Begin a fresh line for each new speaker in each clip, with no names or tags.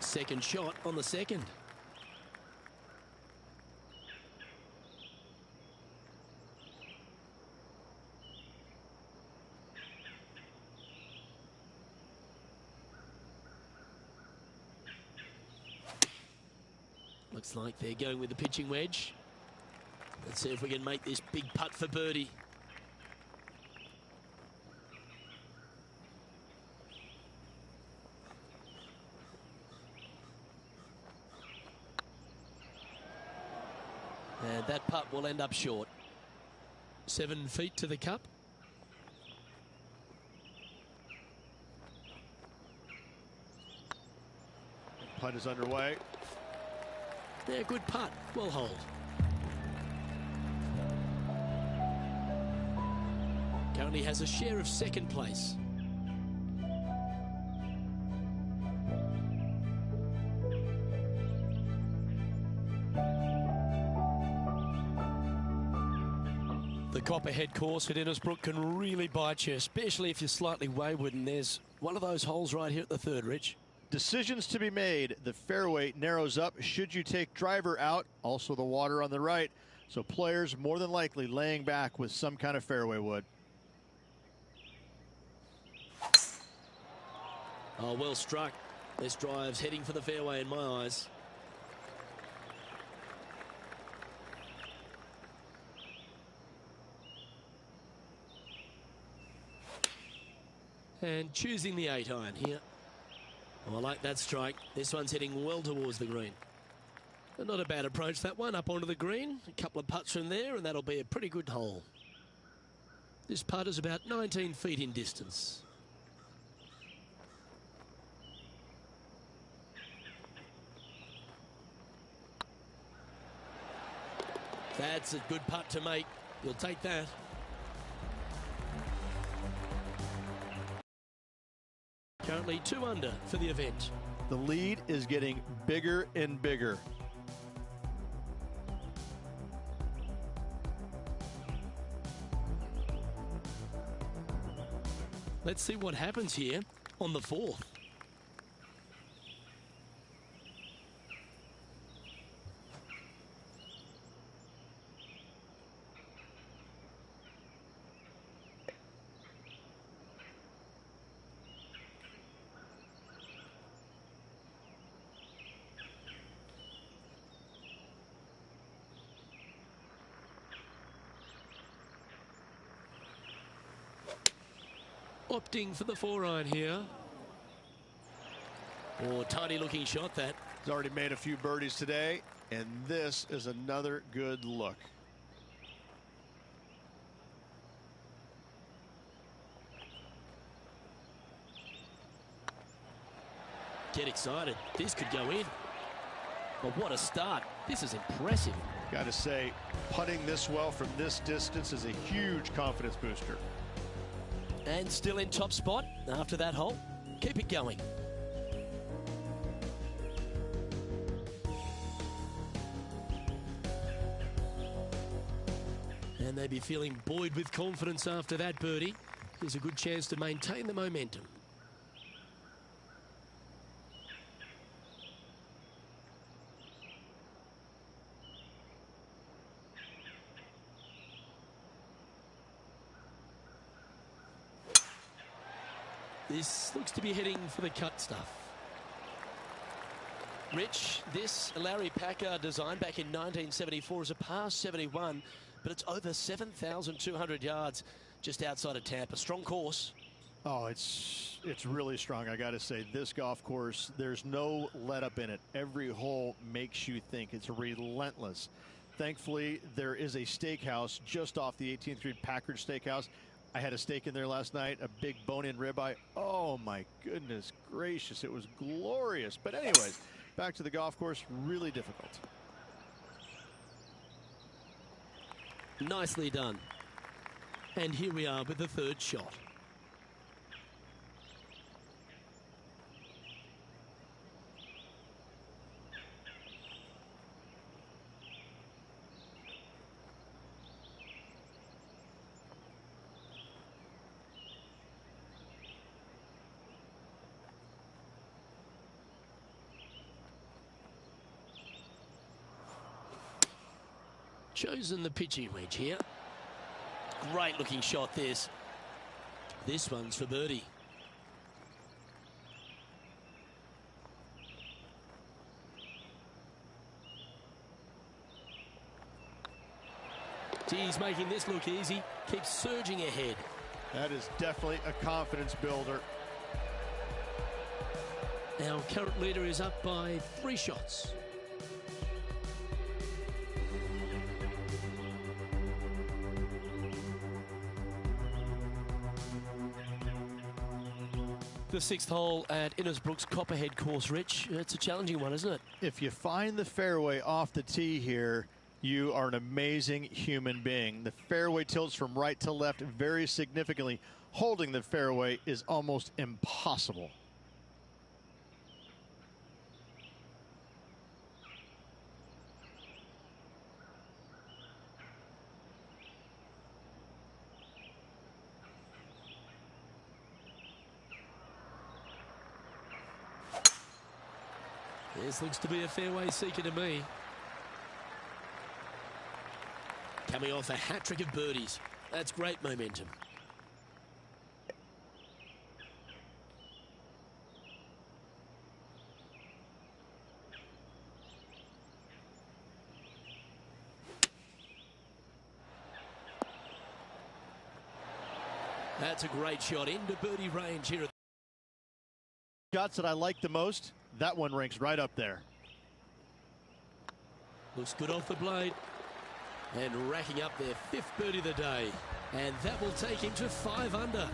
Second shot on the second. Looks like they're going with the pitching wedge. Let's see if we can make this big putt for birdie. And that putt will end up short. 7 feet to the cup.
Putt is underway.
Yeah, good putt. Well hold. Currently has a share of second place. The Copperhead course at Innisbrook can really bite you, especially if you're slightly wayward, and there's one of those holes right here at the third, Rich.
Decisions to be made. The fairway narrows up. Should you take driver out? Also the water on the right. So players more than likely laying back with some kind of fairway wood.
Oh, well struck. This drive's heading for the fairway in my eyes. And choosing the 8-iron here. Oh, I like that strike. This one's heading well towards the green. But not a bad approach, that one, up onto the green. A couple of putts from there, and that'll be a pretty good hole. This putt is about 19 feet in distance. That's a good putt to make. You'll take that. Currently 2 under for the event.
The lead is getting bigger and bigger.
Let's see what happens here on the 4th. Opting for the 4-iron here. Oh, tiny looking shot that.
He's already made a few birdies today, and this is another good look.
Get excited. This could go in. But what a start. This is impressive.
Got to say, putting this well from this distance is a huge confidence booster.
And still in top spot after that hole. Keep it going. And they'd be feeling buoyed with confidence after that birdie. Here's a good chance to maintain the momentum. This looks to be heading for the cut stuff. Rich, this Larry Packard design back in 1974 is a par 71, but it's over 7,200 yards just outside of Tampa. Strong course.
Oh, it's really strong. I got to say, this golf course, there's no let up in it. Every hole makes you think. It's relentless. Thankfully, there is a steakhouse just off the 18th Street Packard Steakhouse. I had a steak in there last night, a big bone-in ribeye. Oh, my goodness gracious. It was glorious. But anyways, back to the golf course, really difficult.
Nicely done. And here we are with the third shot. chosen the pitching wedge here. Great looking shot this. This one's for birdie. He's making this look easy. Keeps surging ahead.
That is definitely a confidence builder.
Our current leader is up by 3 shots. The 6th hole at Innisbrook's Copperhead course, Rich. It's a challenging one, isn't it?
If you find the fairway off the tee here, you are an amazing human being. The fairway tilts from right to left very significantly. Holding the fairway is almost impossible.
This looks to be a fairway seeker to me. Coming off a hat-trick of birdies. That's great momentum. That's a great shot into birdie range here.
Shots that I like the most, that one ranks right up there.
Looks good off the blade. And racking up their 5th birdie of the day. And that will take him to 5 under.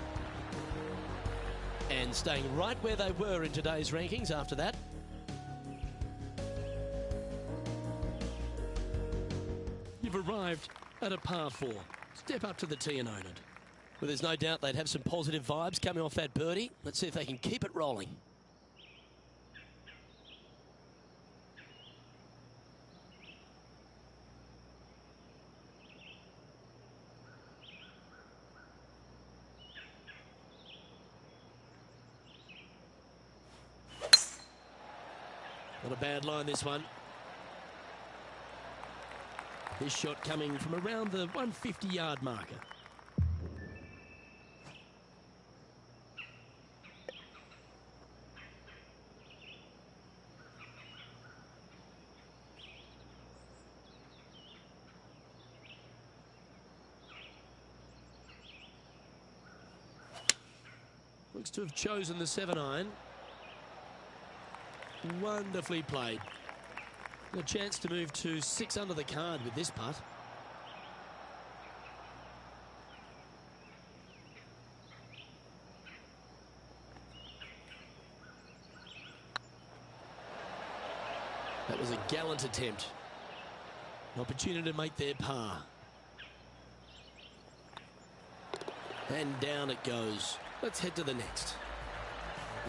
And staying right where they were in today's rankings after that. You've arrived at a par 4. Step up to the tee and own it. Well, there's no doubt they'd have some positive vibes coming off that birdie. Let's see if they can keep it rolling. Not a bad line, this one. This shot coming from around the 150-yard marker. Looks to have chosen the 7-iron. Wonderfully played. A chance to move to 6 under the card with this putt. That was a gallant attempt. An opportunity to make their par. And down it goes. Let's head to the next.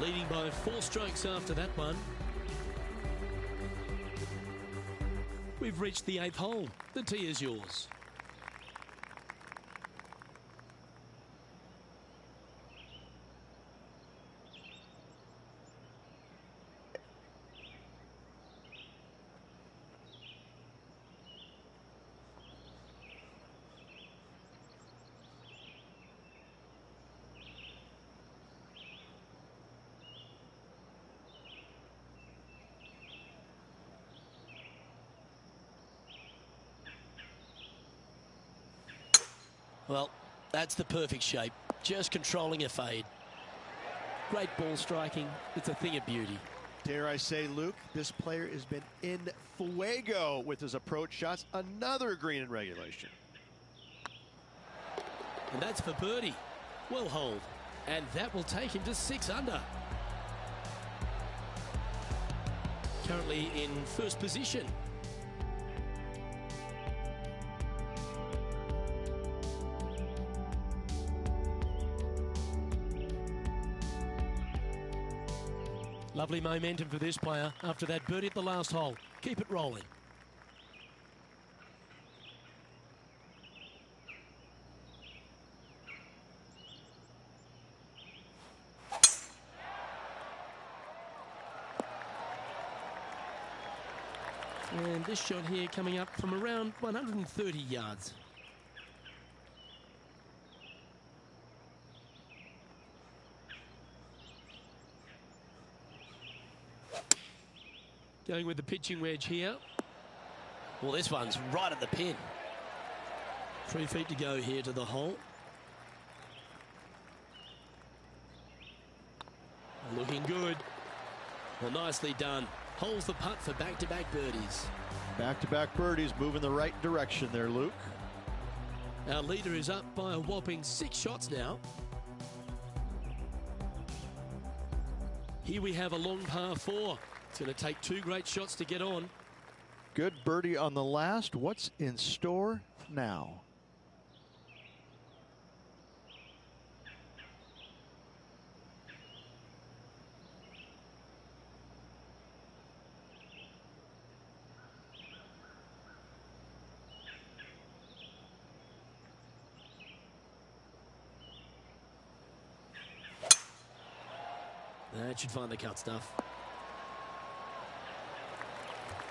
Leading by 4 strokes after that one. We've reached the 8th hole. The tee is yours. Well, that's the perfect shape. Just controlling a fade. Great ball striking. It's a thing of beauty.
Dare I say, Luke, this player has been in fuego with his approach shots. Another green in regulation.
And that's for birdie. Well holed. And that will take him to 6 under. Currently in first position. Lovely momentum for this player after that birdie at the last hole. Keep it rolling. And this shot here coming up from around 130 yards. Going with the pitching wedge here. Well, this one's right at the pin. 3 feet to go here to the hole. Looking good. Well, nicely done. Holds the putt for back-to-back birdies.
Back-to-back birdies, moving the right direction there, Luke.
Our leader is up by a whopping 6 shots now. Here we have a long par 4. It's going to take 2 great shots to get on.
Good birdie on the last. What's in store now?
That should find the cut stuff.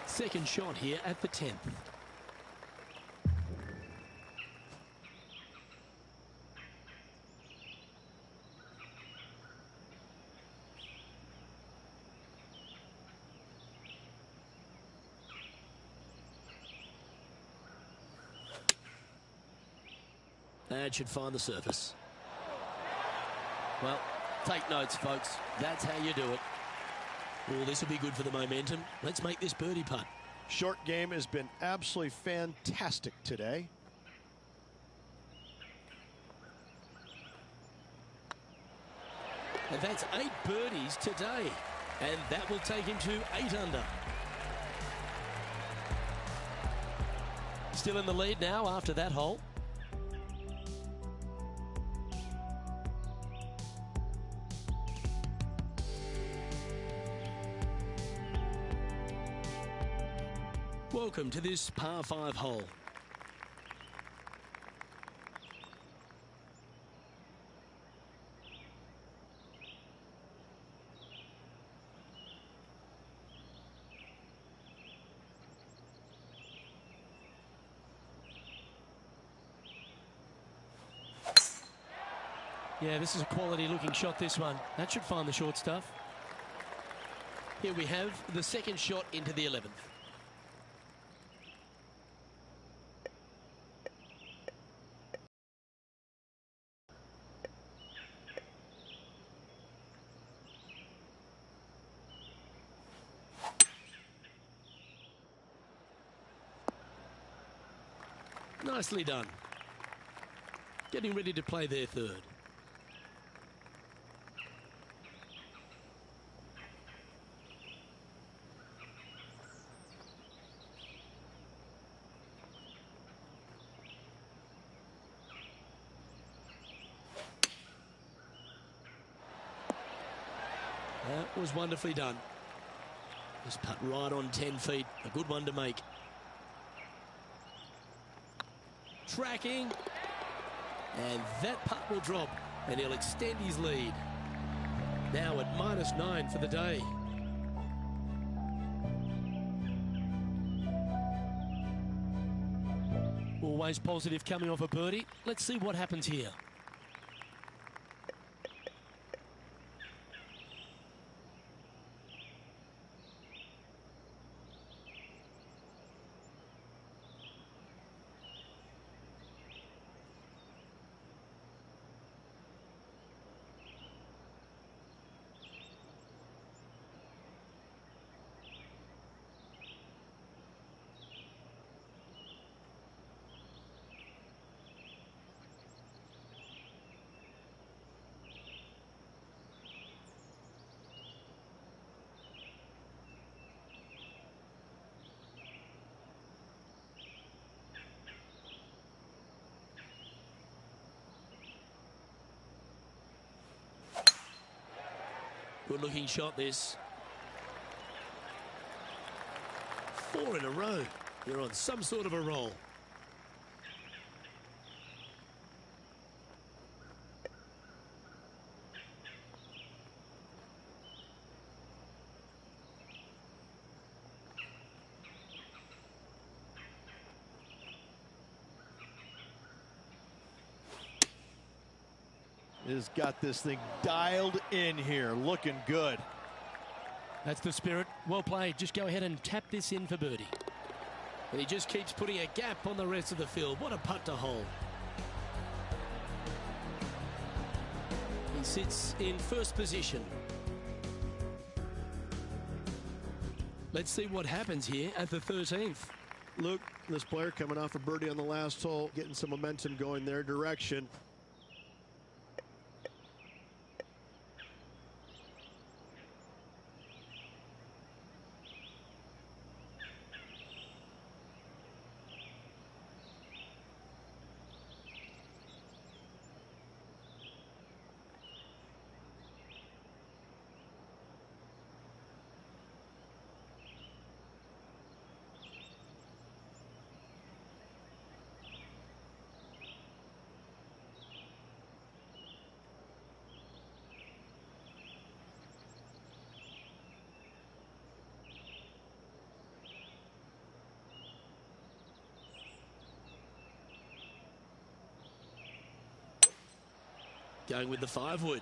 Second shot here at the 10th. That should find the surface. Well, take notes, folks. That's how you do it. Oh, this will be good for the momentum. Let's make this birdie putt.
Short game has been absolutely fantastic today.
And that's 8 birdies today. And that will take him to 8 under. Still in the lead now after that hole. Welcome to this par 5 hole. Yeah, this is a quality looking shot, this one. That should find the short stuff. Here we have the second shot into the 11th. Nicely done. Getting ready to play their third. That was wonderfully done. Just putt right on 10 feet. A good one to make. Tracking. And that putt will drop. And he'll extend his lead. Now at -9 for the day. Always positive coming off a birdie. Let's see what happens here. Good looking shot this. 4 in a row. You're on some sort of a roll.
has got this thing dialed in here, looking good.
That's the spirit. Well played. Just go ahead and tap this in for birdie. And he just keeps putting a gap on the rest of the field. What a putt to hole. He sits in first position. Let's see what happens here at the 13th.
Luke, this player coming off a birdie on the last hole, getting some momentum going their direction.
Going with the 5-wood.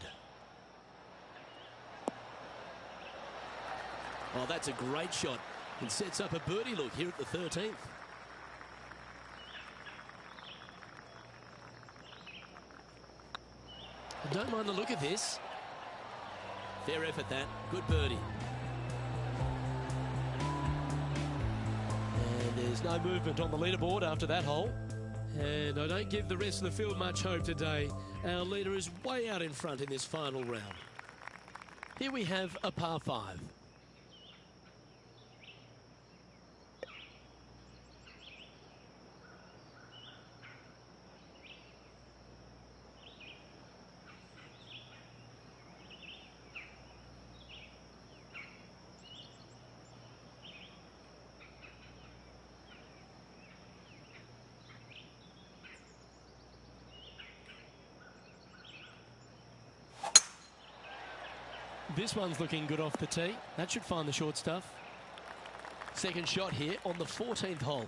Oh, that's a great shot. And sets up a birdie look here at the 13th. I don't mind the look of this. Fair effort, that. Good birdie. And there's no movement on the leaderboard after that hole. And I don't give the rest of the field much hope today. Our leader is way out in front in this final round. Here we have a par 5. This one's looking good off the tee. That should find the short stuff. Second shot here on the 14th hole.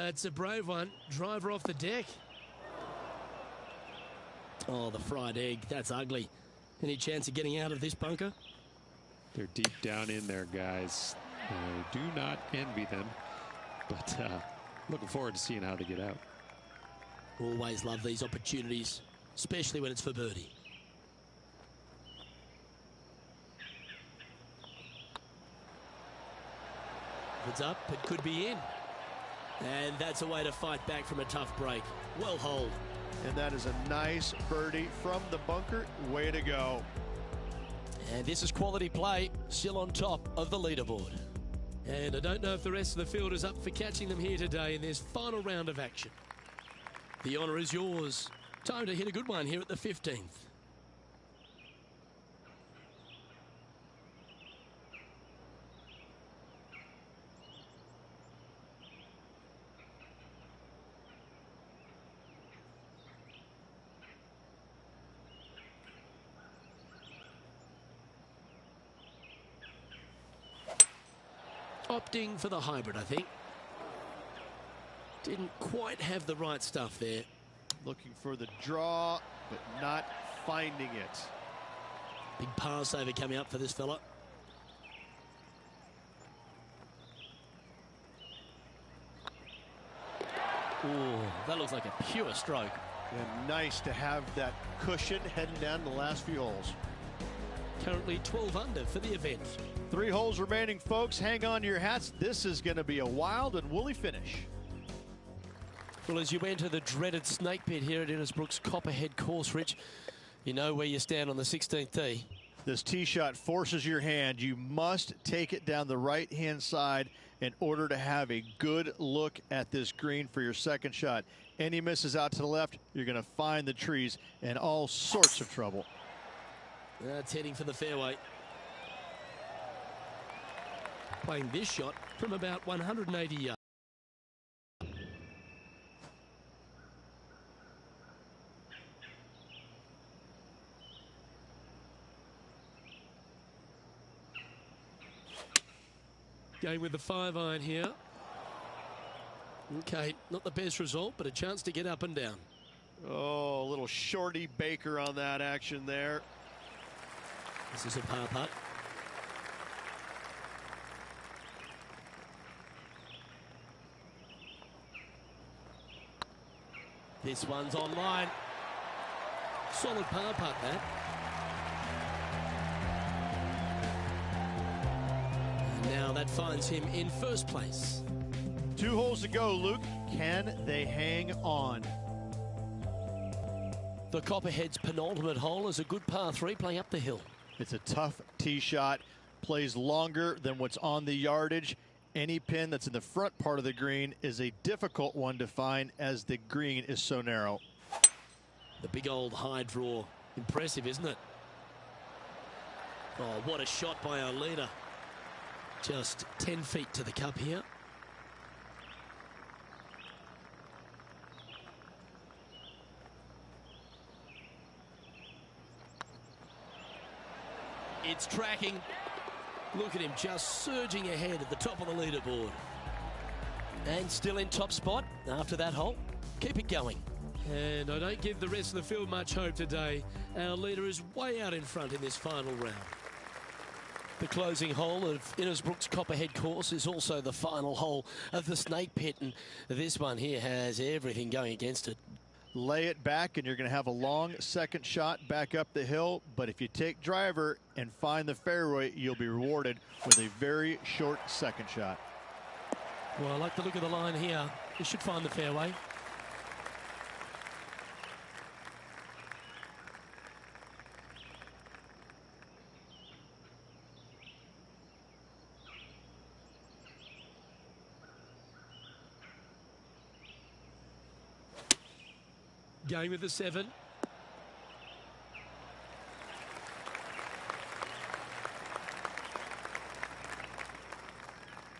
It's a brave one. Driver off the deck. Oh, the fried egg. That's ugly. Any chance of getting out of this bunker?
They're deep down in there, guys. I do not envy them, but looking forward to seeing how they get out.
Always love these opportunities, especially when it's for birdie. If it's up, it could be in. And that's a way to fight back from a tough break. Well holed.
And that is a nice birdie from the bunker. Way to go.
And this is quality play, still on top of the leaderboard. And I don't know if the rest of the field is up for catching them here today in this final round of action. The honour is yours. Time to hit a good one here at the 15th. Opting for the hybrid, I think. Didn't quite have the right stuff there.
Looking for the draw, but not finding it.
Big pass over coming up for this fella. Ooh, that looks like a pure stroke.
And nice to have that cushion heading down the last few holes.
Currently 12 under for the event.
3 holes remaining, folks. Hang on to your hats. This is going to be a wild and woolly finish.
Well, as you enter the dreaded snake pit here at Innisbrook's Copperhead course, Rich, you know where you stand on the 16th tee.
This tee shot forces your hand. You must take it down the right-hand side in order to have a good look at this green for your second shot. Any misses out to the left, you're going to find the trees in all sorts of trouble.
That's heading for the fairway. Playing this shot from about 180 yards. Going with the 5-iron here. Okay, not the best result, but a chance to get up and down.
Oh, a little shorty Baker on that action there.
This is a par putt. This one's online. Solid par putt, that. And now that finds him in first place.
2 holes to go, Luke. Can they hang on?
The Copperhead's penultimate hole is a good par 3 playing up the hill.
It's a tough tee shot. Plays longer than what's on the yardage. Any pin that's in the front part of the green is a difficult one to find as the green is so narrow.
The big old high draw. Impressive, isn't it? Oh, what a shot by our leader. Just 10 feet to the cup here. It's tracking. Look at him just surging ahead at the top of the leaderboard. And still in top spot after that hole. Keep it going. And I don't give the rest of the field much hope today. Our leader is way out in front in this final round. The closing hole of Innisbrook's Copperhead course is also the final hole of the Snake Pit. And this one here has everything going against it.
Lay it back and you're going to have a long second shot back up the hill. But if you take driver and find the fairway, you'll be rewarded with a very short second shot.
Well, I like the look of the line here. You should find the fairway. Going with the 7.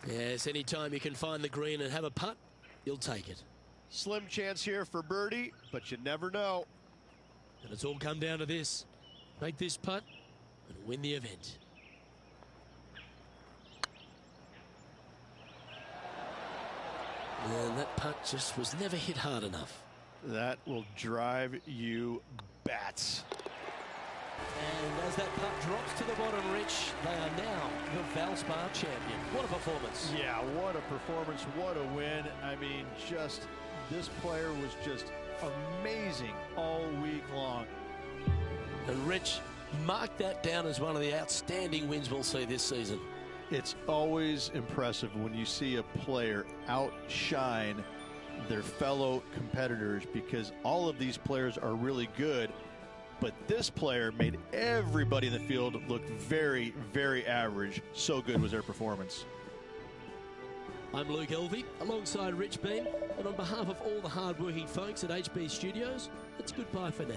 Yes, anytime you can find the green and have a putt, you'll take it.
Slim chance here for birdie, but you never know.
And it's all come down to this. Make this putt and win the event. And that putt just was never hit hard enough.
That will drive you bats.
And as that putt drops to the bottom, Rich, they are now the Valspar champion. What a performance.
Yeah, what a performance, what a win. I mean, just, this player was just amazing all week long.
And Rich, mark that down as one of the outstanding wins we'll see this season.
It's always impressive when you see a player outshine their fellow competitors, because all of these players are really good, but this player made everybody in the field look very, very average. So good was their performance.
I'm Luke Elvey alongside Rich Beam, and on behalf of all the hard-working folks at HB Studios, it's goodbye for now.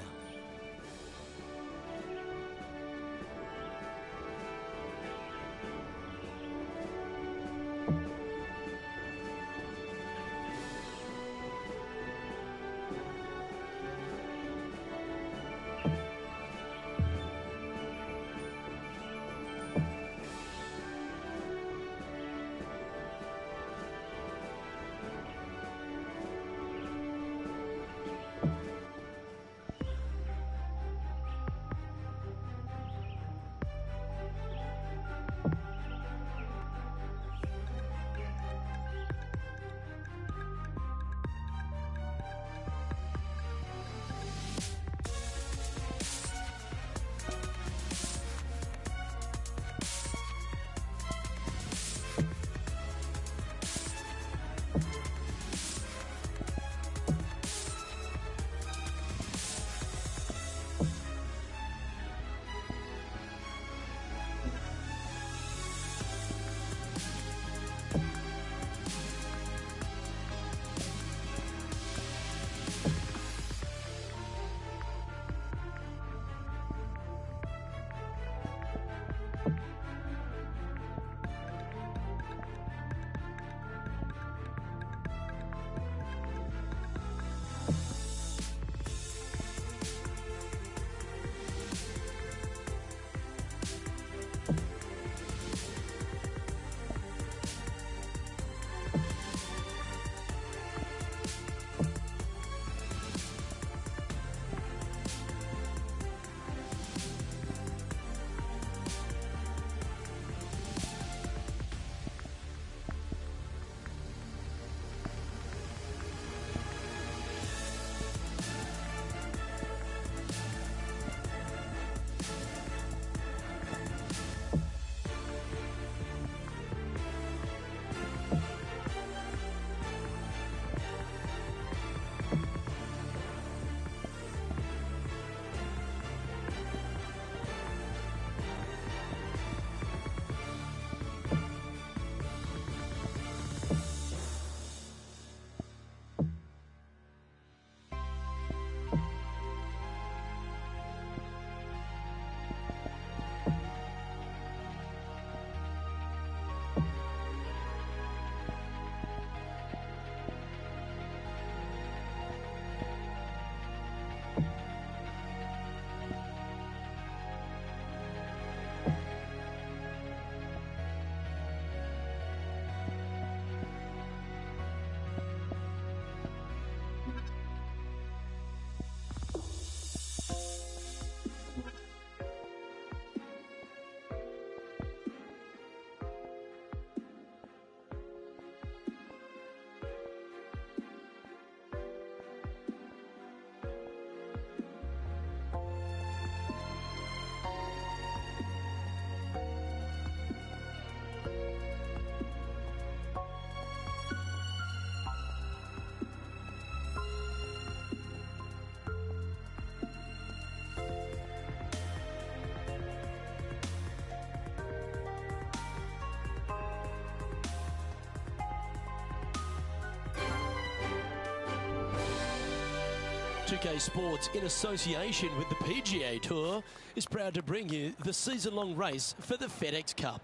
2K Sports, in association with the PGA Tour, is proud to bring you the season-long race for the FedEx Cup.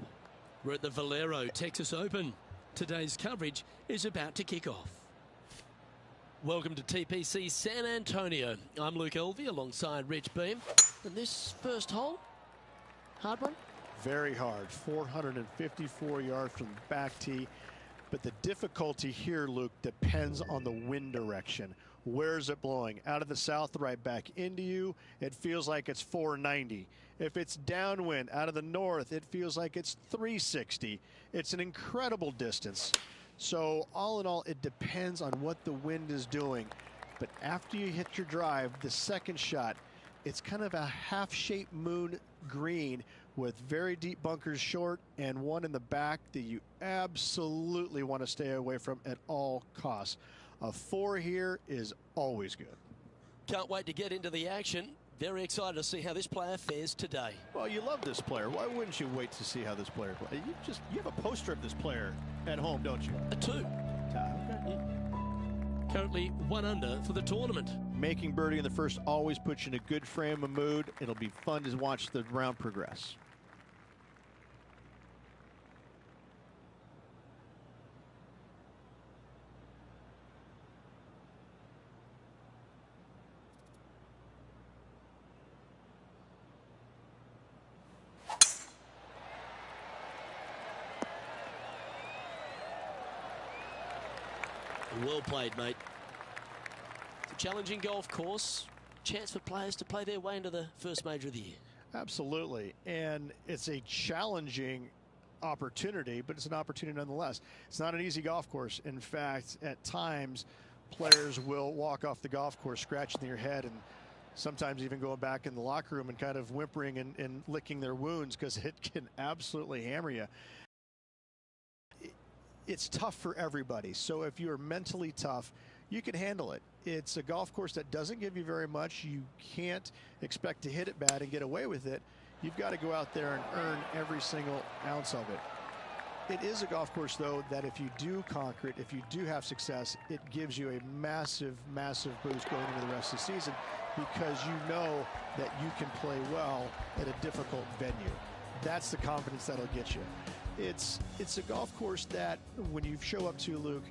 We're at the Valero Texas Open. Today's coverage is about to kick off. Welcome to TPC San Antonio. I'm Luke Elvey alongside Rich Beam. And this first hole, hard one?
Very hard. 454 yards from the back tee. But the difficulty here, Luke, depends on the wind direction. Where's it blowing? Out of the south, right back into you, it feels like it's 490. If it's downwind out of the north, it feels like it's 360. It's an incredible distance. So all in all, it depends on what the wind is doing. But after you hit your drive, the second shot, it's kind of a half-shaped moon green with very deep bunkers short and one in the back that you absolutely want to stay away from at all costs. A 4 here is always good.
Can't wait to get into the action. Very excited to see how this player fares today.
Well, you love this player. Why wouldn't you wait to see how this player plays? You have a poster of this player at home, don't you?
A 2.
Okay.
Currently 1 under for the tournament.
Making birdie in the first always puts you in a good frame of mood. It'll be fun to watch the round progress.
Well played, mate. It's a challenging golf course. Chance for players to play their way into the first major of the year.
Absolutely. And it's a challenging opportunity, but it's an opportunity nonetheless. It's not an easy golf course. In fact, at times, players will walk off the golf course scratching their head and sometimes even going back in the locker room and kind of whimpering and licking their wounds because it can absolutely hammer you. It's tough for everybody. So if you're mentally tough, you can handle it. It's a golf course that doesn't give you very much. You can't expect to hit it bad and get away with it. You've got to go out there and earn every single ounce of it. It is a golf course, though, that if you do conquer it, if you do have success, it gives you a massive, massive boost going into the rest of the season because you know that you can play well at a difficult venue. That's the confidence that'll get you. It's a golf course that when you show up to, Luke,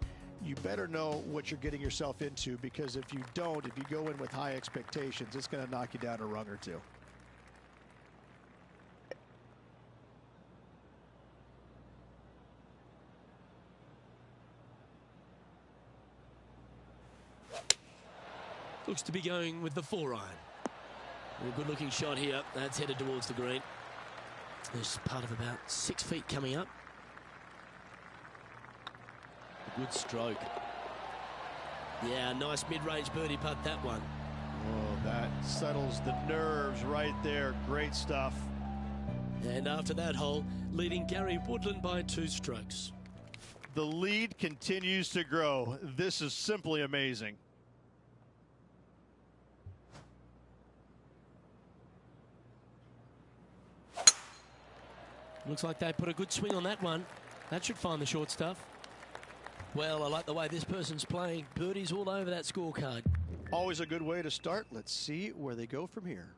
you better know what you're getting yourself into because if you don't, if you go in with high expectations, it's going to knock you down a rung or two.
Looks to be going with the 4-iron. A good looking shot here. That's headed towards the green. There's part of about 6 feet coming up. A good stroke. Yeah, nice mid-range birdie putt, that one.
Oh, that settles the nerves right there. Great stuff.
And after that hole, leading Gary Woodland by 2 strokes.
The lead continues to grow. This is simply amazing.
Looks like they put a good swing on that one. That should find the short stuff. Well, I like the way this person's playing. Birdies all over that scorecard.
Always a good way to start. Let's see where they go from here.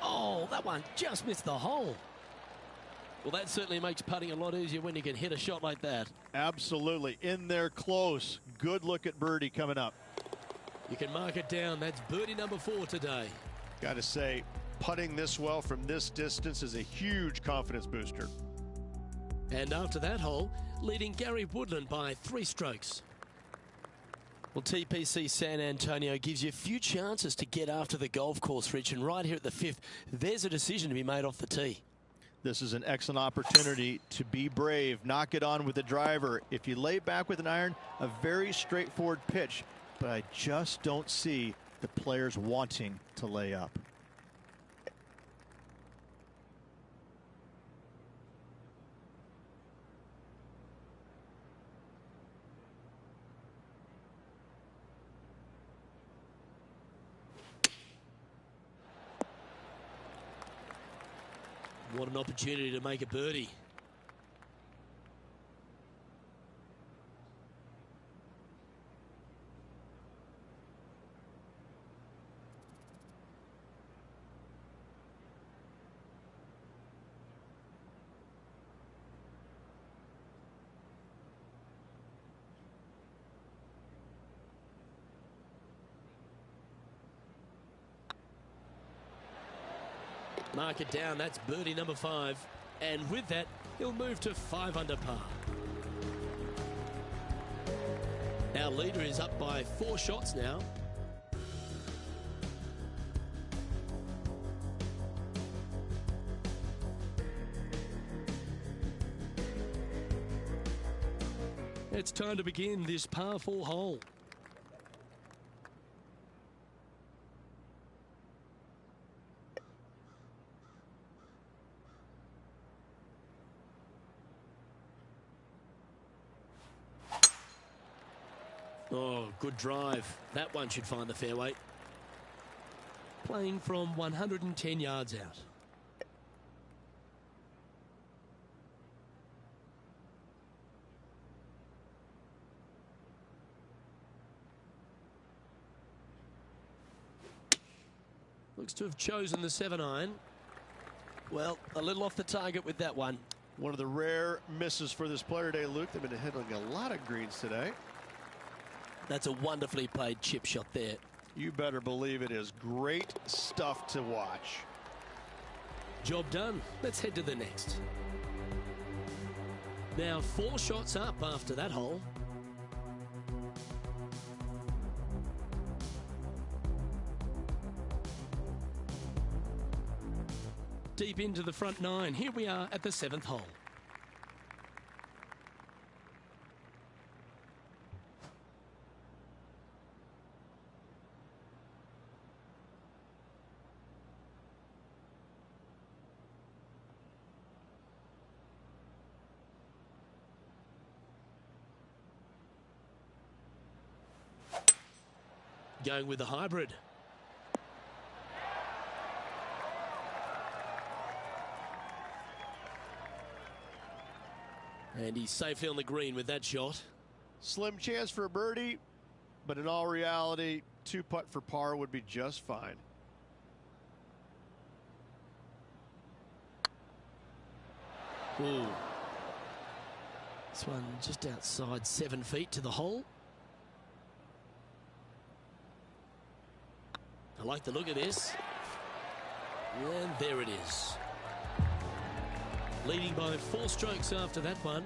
Oh, that one just missed the hole. Well, that certainly makes putting a lot easier when you can hit a shot like that.
Absolutely. In there close. Good look at birdie coming up.
You can mark it down. That's birdie number 4 today.
Got to say, putting this well from this distance is a huge confidence booster.
And after that hole, leading Gary Woodland by 3 strokes. Well, TPC San Antonio gives you a few chances to get after the golf course, Rich. And right here at the 5th, there's a decision to be made off the tee.
This is an excellent opportunity to be brave, knock it on with the driver. If you lay back with an iron, a very straightforward pitch, but I just don't see the players wanting to lay up.
What an opportunity to make a birdie. Mark it down. That's birdie number 5. And with that, he'll move to 5 under par. Our leader is up by 4 shots now. It's time to begin this par 4 hole. Oh, good drive. That one should find the fairway. Playing from 110 yards out. Looks to have chosen the 7-iron. Well, a little off the target with that one.
One of the rare misses for this player today, Luke. They've been handling a lot of greens today.
That's a wonderfully played chip shot there.
You better believe it is great stuff to watch.
Job done. Let's head to the next. Now 4 shots up after that hole. Deep into the front 9. Here we are at the 7th hole. Going with the hybrid. And he's safely on the green with that shot.
Slim chance for a birdie, but in all reality, 2-putt for par would be just fine.
Ooh. This one just outside 7 feet to the hole. I like the look of this. And there it is. Leading by 4 strokes after that one.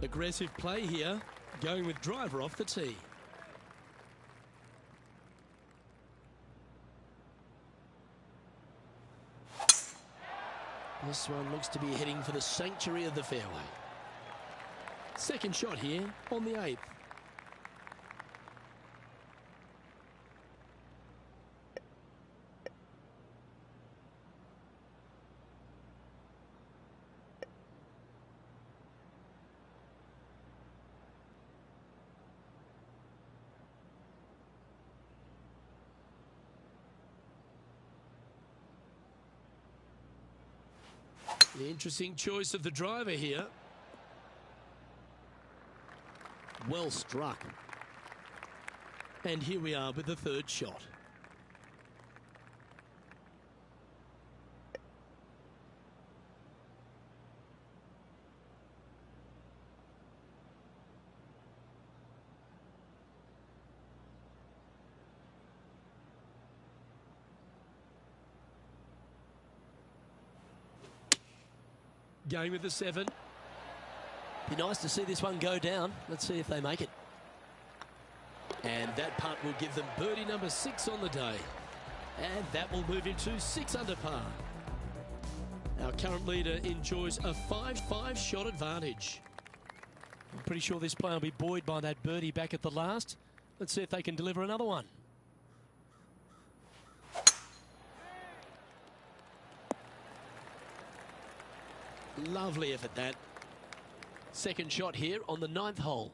Aggressive play here, going with driver off the tee. This one looks to be heading for the sanctuary of the fairway. Second shot here on the 8th. The interesting choice of the driver here. Well struck. And here we are with the 3rd shot. Going with the 7. Be nice to see this one go down. Let's see if they make it. And that putt will give them birdie number 6 on the day. And that will move into 6 under par. Our current leader enjoys a 5-5 shot advantage. I'm pretty sure this player will be buoyed by that birdie back at the last. Let's see if they can deliver another one. Lovely effort that. Second shot here on the 9th hole.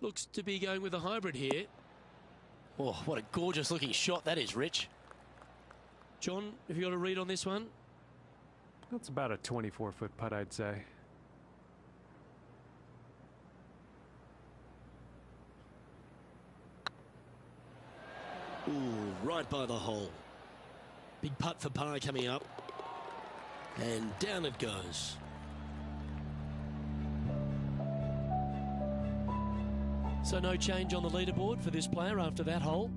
looks to be going with a hybrid here.
Oh, what a gorgeous looking shot that is, Rich.
John, have you got a read on this one?
That's about a 24-foot putt, I'd say.
Ooh, right by the hole. Big putt for par coming up. And down it goes. So no change on the leaderboard for this player after that hole.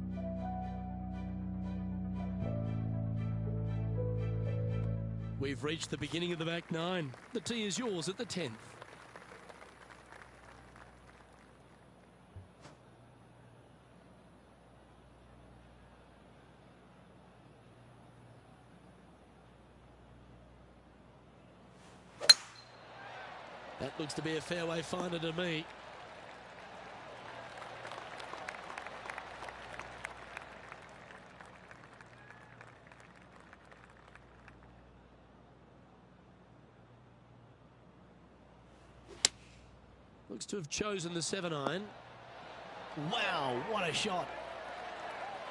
We've reached the beginning of the back nine. The tee is yours at the 10th. That looks to be a fairway finder to me. Looks to have chosen the 7-iron.
Wow, what a shot.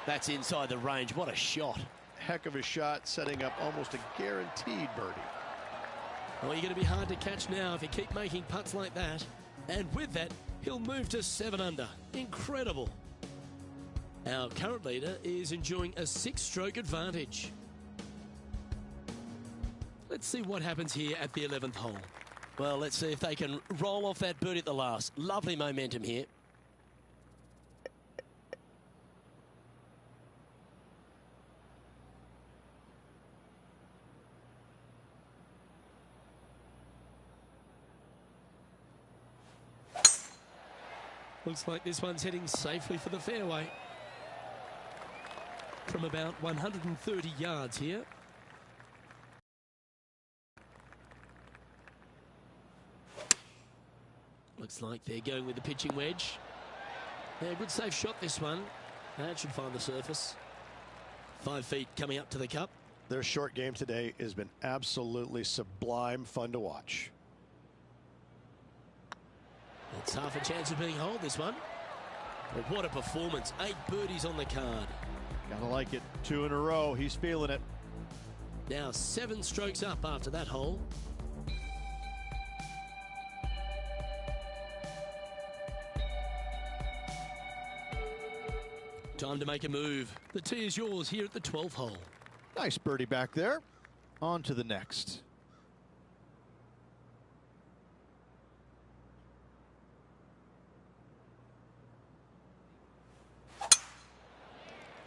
That's inside the range. What a shot.
Heck of a shot, setting up almost a guaranteed birdie.
Well, you're going to be hard to catch now if you keep making putts like that. And with that, he'll move to 7 under. Incredible. Our current leader is enjoying a 6-stroke advantage. Let's see what happens here at the 11th hole.
Well, let's see if they can roll off that birdie at the last. Lovely momentum here.
Looks like this one's heading safely for the fairway. From about 130 yards here. Looks like they're going with the pitching wedge. Yeah, good safe shot this one. That should find the surface. 5 feet coming up to the cup.
Their short game today has been absolutely sublime fun to watch.
It's half a chance of being holed, this one. But what a performance. 8 birdies on the card.
Gotta like it. 2 in a row. He's feeling it.
Now 7 strokes up after that hole. Time to make a move. The tee is yours here at the 12th hole.
Nice birdie back there. On to the next.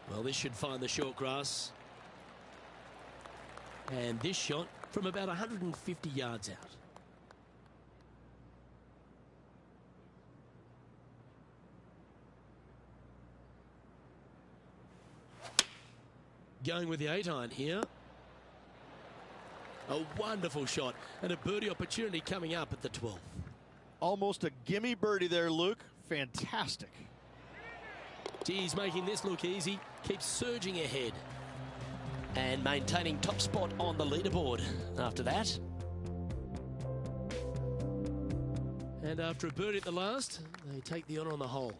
Well, this should find the short grass. And this shot from about 150 yards out. Going with the 8-iron here. A wonderful shot and a birdie opportunity coming up at the 12th.
Almost a gimme birdie there, Luke. Fantastic.
He's making this look easy. Keeps surging ahead.
And maintaining top spot on the leaderboard after that.
And after a birdie at the last, they take the honour on the hole.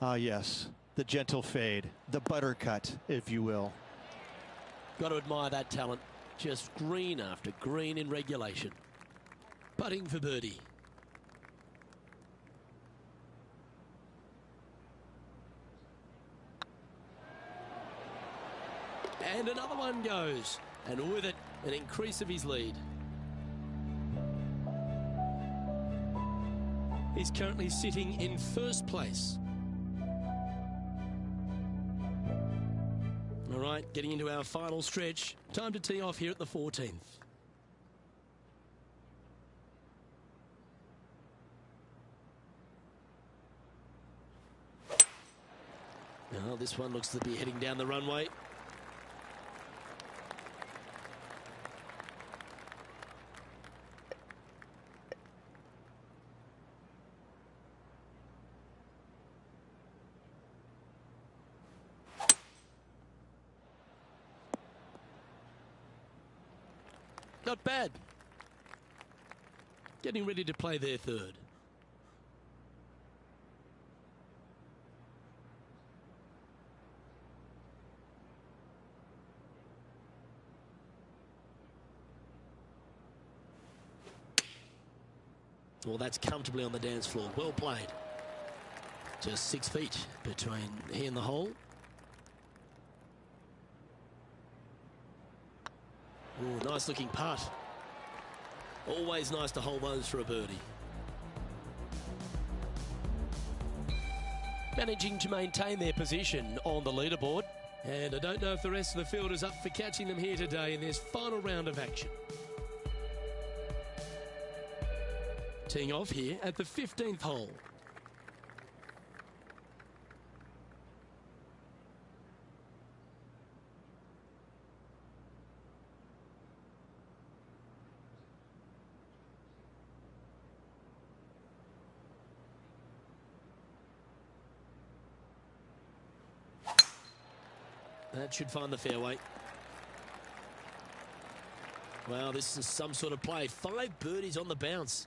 Ah, yes. The gentle fade. The buttercut, if you will.
Got to admire that talent. Just green after green in regulation. Putting for birdie. And another one goes. And with it, an increase of his lead. He's currently sitting in first place. All right, getting into our final stretch. Time to tee off here at the 14th. Now, this one looks to be heading down the runway. Not bad. Getting ready to play their third. Well, that's comfortably on the dance floor. Well played. Just 6 feet between he and the hole. Ooh, nice looking putt. Always nice to hold those for a birdie. Managing to maintain their position on the leaderboard. And I don't know if the rest of the field is up for catching them here today in this final round of action. Teeing off here at the 15th hole. That should find the fairway. Well, this is some sort of play. 5 birdies on the bounce.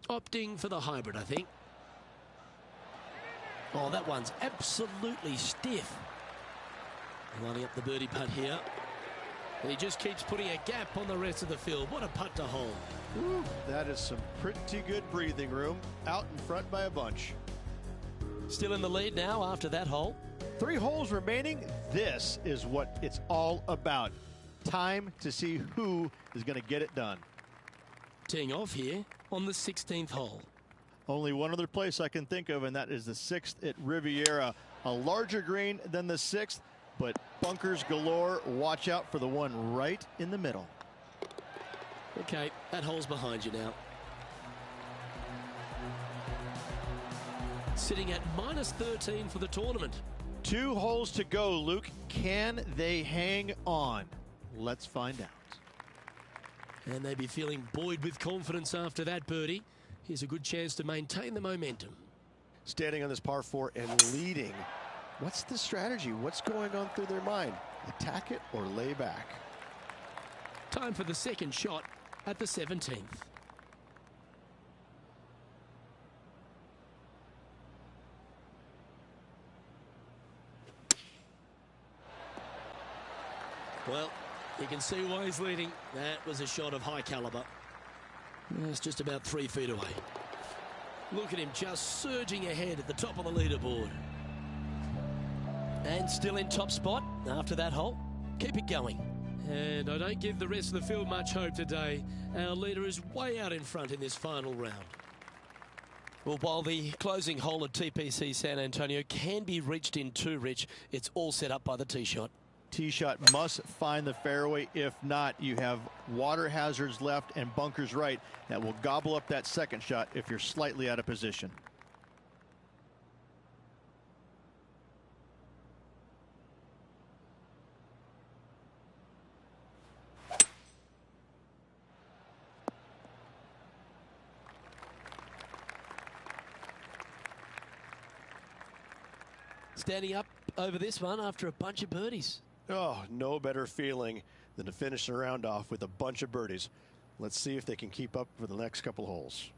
Opting for the hybrid, I think. Oh, that one's absolutely stiff. Lining up the birdie putt here. And he just keeps putting a gap on the rest of the field. What a putt to hold.
Ooh, that is some pretty good breathing room. Out in front by a bunch.
Still in the lead now after that hole.
3 holes remaining. This is what it's all about. Time to see who is going to get it done.
Teeing off here on the 16th hole.
Only one other place I can think of, and that is the 6th at Riviera. A larger green than the 6th, but bunkers galore. Watch out for the one right in the middle.
Okay, that hole's behind you now. Sitting at -13 for the tournament.
2 holes to go, Luke. Can they hang on? Let's find out.
And they'd be feeling buoyed with confidence after that birdie. Here's a good chance to maintain the momentum.
Standing on this par 4 and leading. What's the strategy? What's going on through their mind? Attack it or lay back?
Time for the second shot at the 17th. Well, you can see why he's leading. That was a shot of high caliber. It's just about 3 feet away. Look at him just surging ahead at the top of the leaderboard. And still in top spot after that hole. Keep it going. And I don't give the rest of the field much hope today. Our leader is way out in front in this final round. Well, while the closing hole at TPC San Antonio can be reached in 2, Rich, it's all set up by the tee shot.
Tee shot must find the fairway. If not, you have water hazards left and bunkers right that will gobble up that second shot if you're slightly out of position.
Standing up over this one after a bunch of birdies.
Oh, no better feeling than to finish the round off with a bunch of birdies. Let's see if they can keep up for the next couple holes.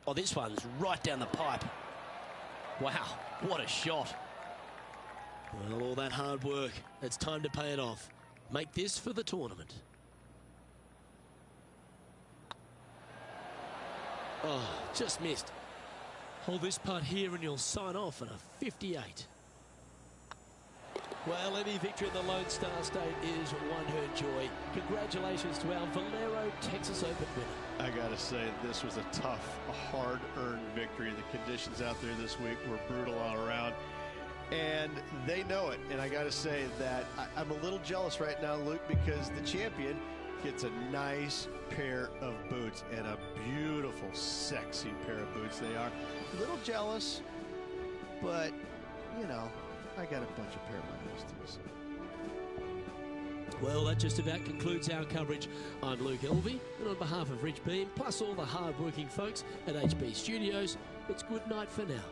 Oh, this one's right down the pipe. Wow, what a shot. Well, all that hard work, it's time to pay it off. Make this for the tournament. Oh, just missed. Hold this putt here and you'll sign off on a 58. Well, any victory in the Lone Star State is one her joy. Congratulations to our Valero Texas Open winner.
I gotta say, this was a tough, hard-earned victory. The conditions out there this week were brutal all around, and they know it. And I gotta say that I'm a little jealous right now, Luke, because the champion gets a nice pair of boots, and a beautiful, sexy pair of boots they are. A little jealous, but, you know, I got a bunch of pair of my too. So.
Well, that just about concludes our coverage. I'm Luke Elvey, and on behalf of Rich Beam, plus all the hard-working folks at HB Studios, it's good night for now.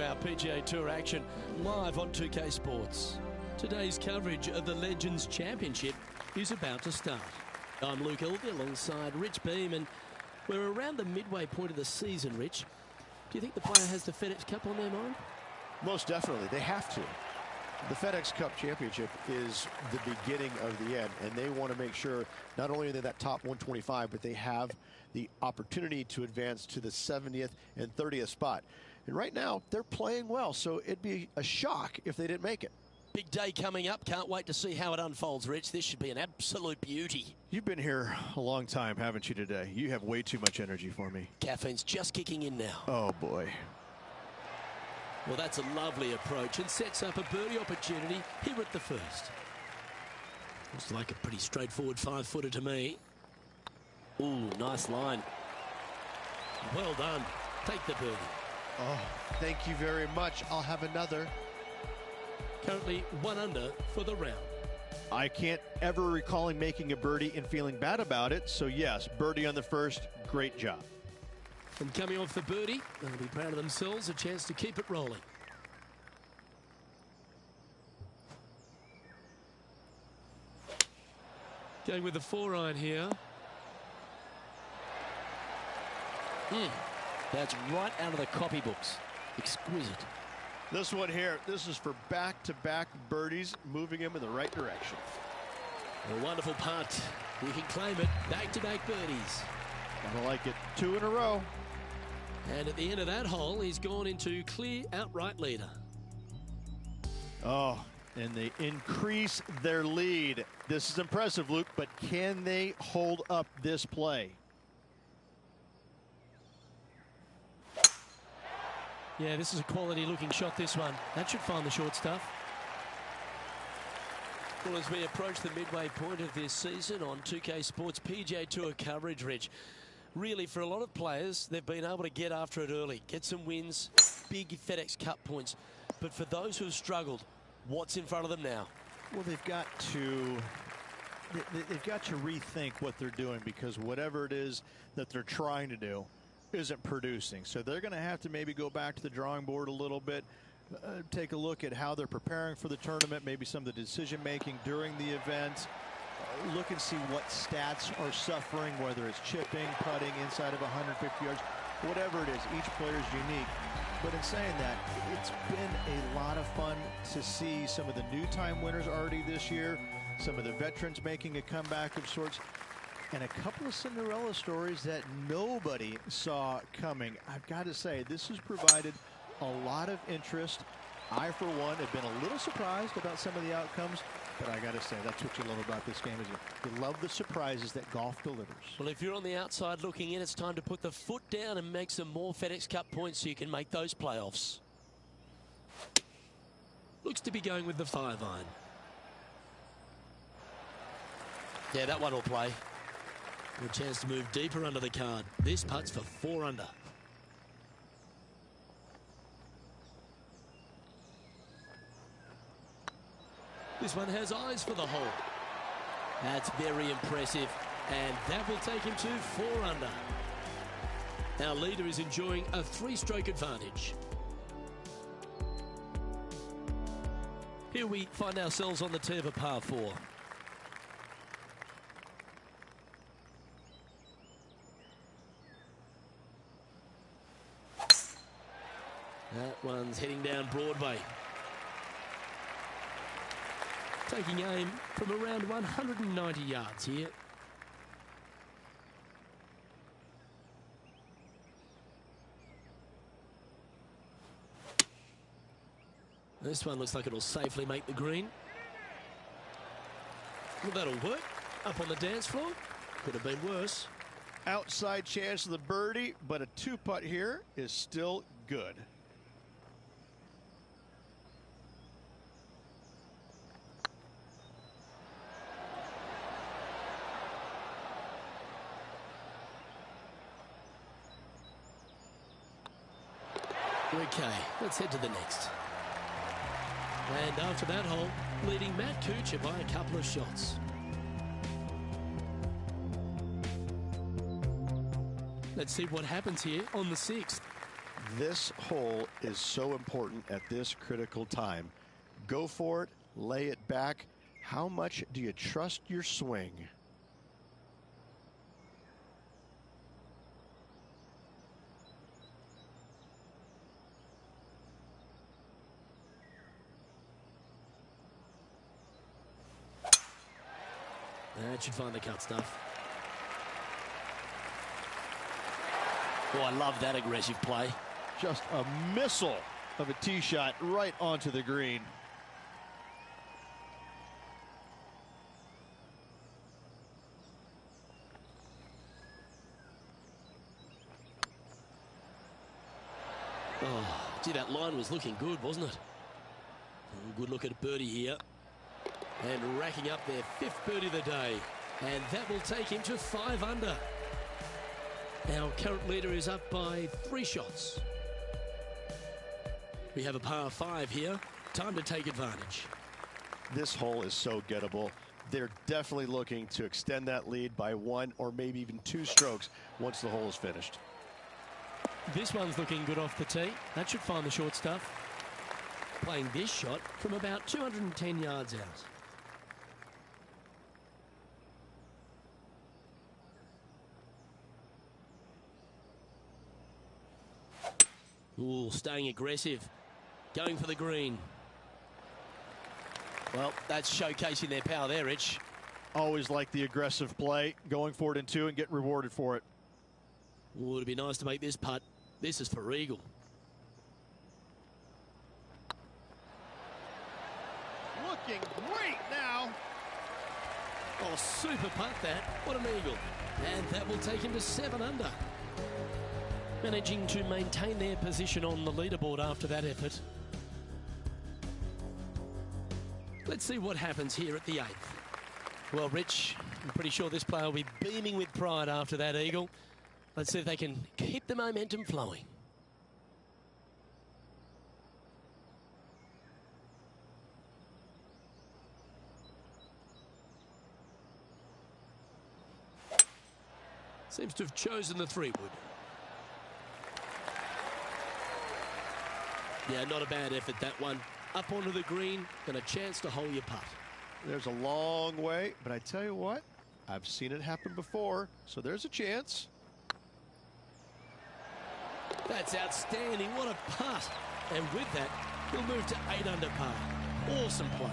Our PGA Tour action live on 2K Sports. Today's coverage of the Legends Championship is about to start. I'm Luke Elvey alongside Rich Beam, and We're around the midway point of the season, Rich. Do you think the player has the FedEx Cup on their mind?
Most definitely. They have to. The FedEx Cup Championship is the beginning of the end, and they want to make sure not only are they that top 125, but they have the opportunity to advance to the 70th and 30th spot. And right now, they're playing well, so it'd be a shock if they didn't make it.
Big day coming up. Can't wait to see how it unfolds, Rich. This should be an absolute beauty.
You've been here a long time, haven't you, today? You have way too much energy for me.
Caffeine's just kicking in now.
Oh, boy.
Well, that's a lovely approach and sets up a birdie opportunity here at the first. Looks like a pretty straightforward 5-footer to me.
Ooh, nice line.
Well done. Take the birdie.
Oh, thank you very much. I'll have another.
Currently 1 under for the round.
I can't ever recall him making a birdie and feeling bad about it. So, yes, birdie on the first. Great job.
And coming off the birdie, they'll be proud of themselves. A chance to keep it rolling. Going with the 4-iron here.
That's right out of the copybooks. Exquisite.
This one here, this is for back-to-back birdies, moving him in the right direction.
A wonderful putt. We can claim it. Back-to-back birdies.
I like it. 2 in a row.
And at the end of that hole, he's gone into clear outright leader.
Oh, and they increase their lead. This is impressive, Luke, but can they hold up this play?
Yeah, this is a quality-looking shot, this one. That should find the short stuff. Well, as we approach the midway point of this season on 2K Sports PGA Tour coverage, Rich, really, for a lot of players, they've been able to get after it early, get some wins, big FedEx Cup points. But for those who have struggled, what's in front of them now?
Well, they've got to rethink what they're doing, because whatever it is that they're trying to do isn't producing. So they're going to have to maybe go back to the drawing board a little bit, take a look at how they're preparing for the tournament, maybe some of the decision making during the event. Look and see what stats are suffering, whether it's chipping, putting inside of 150 yards, whatever it is. Each player is unique. But in saying that, it's been a lot of fun to see some of the new time winners already this year, some of the veterans making a comeback of sorts, and a couple of Cinderella stories that nobody saw coming. I've got to say, this has provided a lot of interest. I, for one, have been a little surprised about some of the outcomes, but I got to say, that's what you love about this game, is you love the surprises that golf delivers.
Well, if you're on the outside looking in, it's time to put the foot down and make some more FedEx Cup points so you can make those playoffs. Looks to be going with the 5-iron.
Yeah, that one will play.
A chance to move deeper under the card. This putt's for 4 under. This one has eyes for the hole. That's very impressive, and that will take him to 4 under. Our leader is enjoying a 3-stroke advantage. Here we find ourselves on the tee of a par 4. That one's heading down Broadway. Taking aim from around 190 yards here. This one looks like it'll safely make the green. Well, that'll work. Up on the dance floor. Could have been worse.
Outside chance of the birdie, but a 2-putt here is still good.
Okay, let's head to the next. And after that hole, leading Matt Kuchar by a couple of shots. Let's see what happens here on the 6th.
This hole is so important at this critical time. Go for it, lay it back. How much do you trust your swing?
That should find the cut stuff. Oh, I love that aggressive play.
Just a missile of a tee shot right onto the green.
Oh, gee, that line was looking good, wasn't it? Oh, good look at birdie here. And racking up their 5th birdie of the day. And that will take him to 5 under. Our current leader is up by 3 shots. We have a par 5 here. Time to take advantage.
This hole is so gettable. They're definitely looking to extend that lead by 1 or maybe even 2 strokes once the hole is finished.
This one's looking good off the tee. That should find the short stuff. Playing this shot from about 210 yards out. Ooh, staying aggressive. Going for the green. Well, that's showcasing their power there, Rich.
Always like the aggressive play, going for it in 2 and getting rewarded for it.
Ooh, it'd be nice to make this putt. This is for eagle.
Looking great now.
Oh, super putt that. What an eagle. And that will take him to 7 under. Managing to maintain their position on the leaderboard after that effort. Let's see what happens here at the 8th. Well, Rich, I'm pretty sure this player will be beaming with pride after that eagle. Let's see if they can keep the momentum flowing. Seems to have chosen the 3-wood. Yeah, not a bad effort, that one. Up onto the green and a chance to hole your putt.
There's a long way, but I tell you what, I've seen it happen before, so there's a chance.
That's outstanding. What a putt. And with that, he'll move to 8 under par. Awesome play.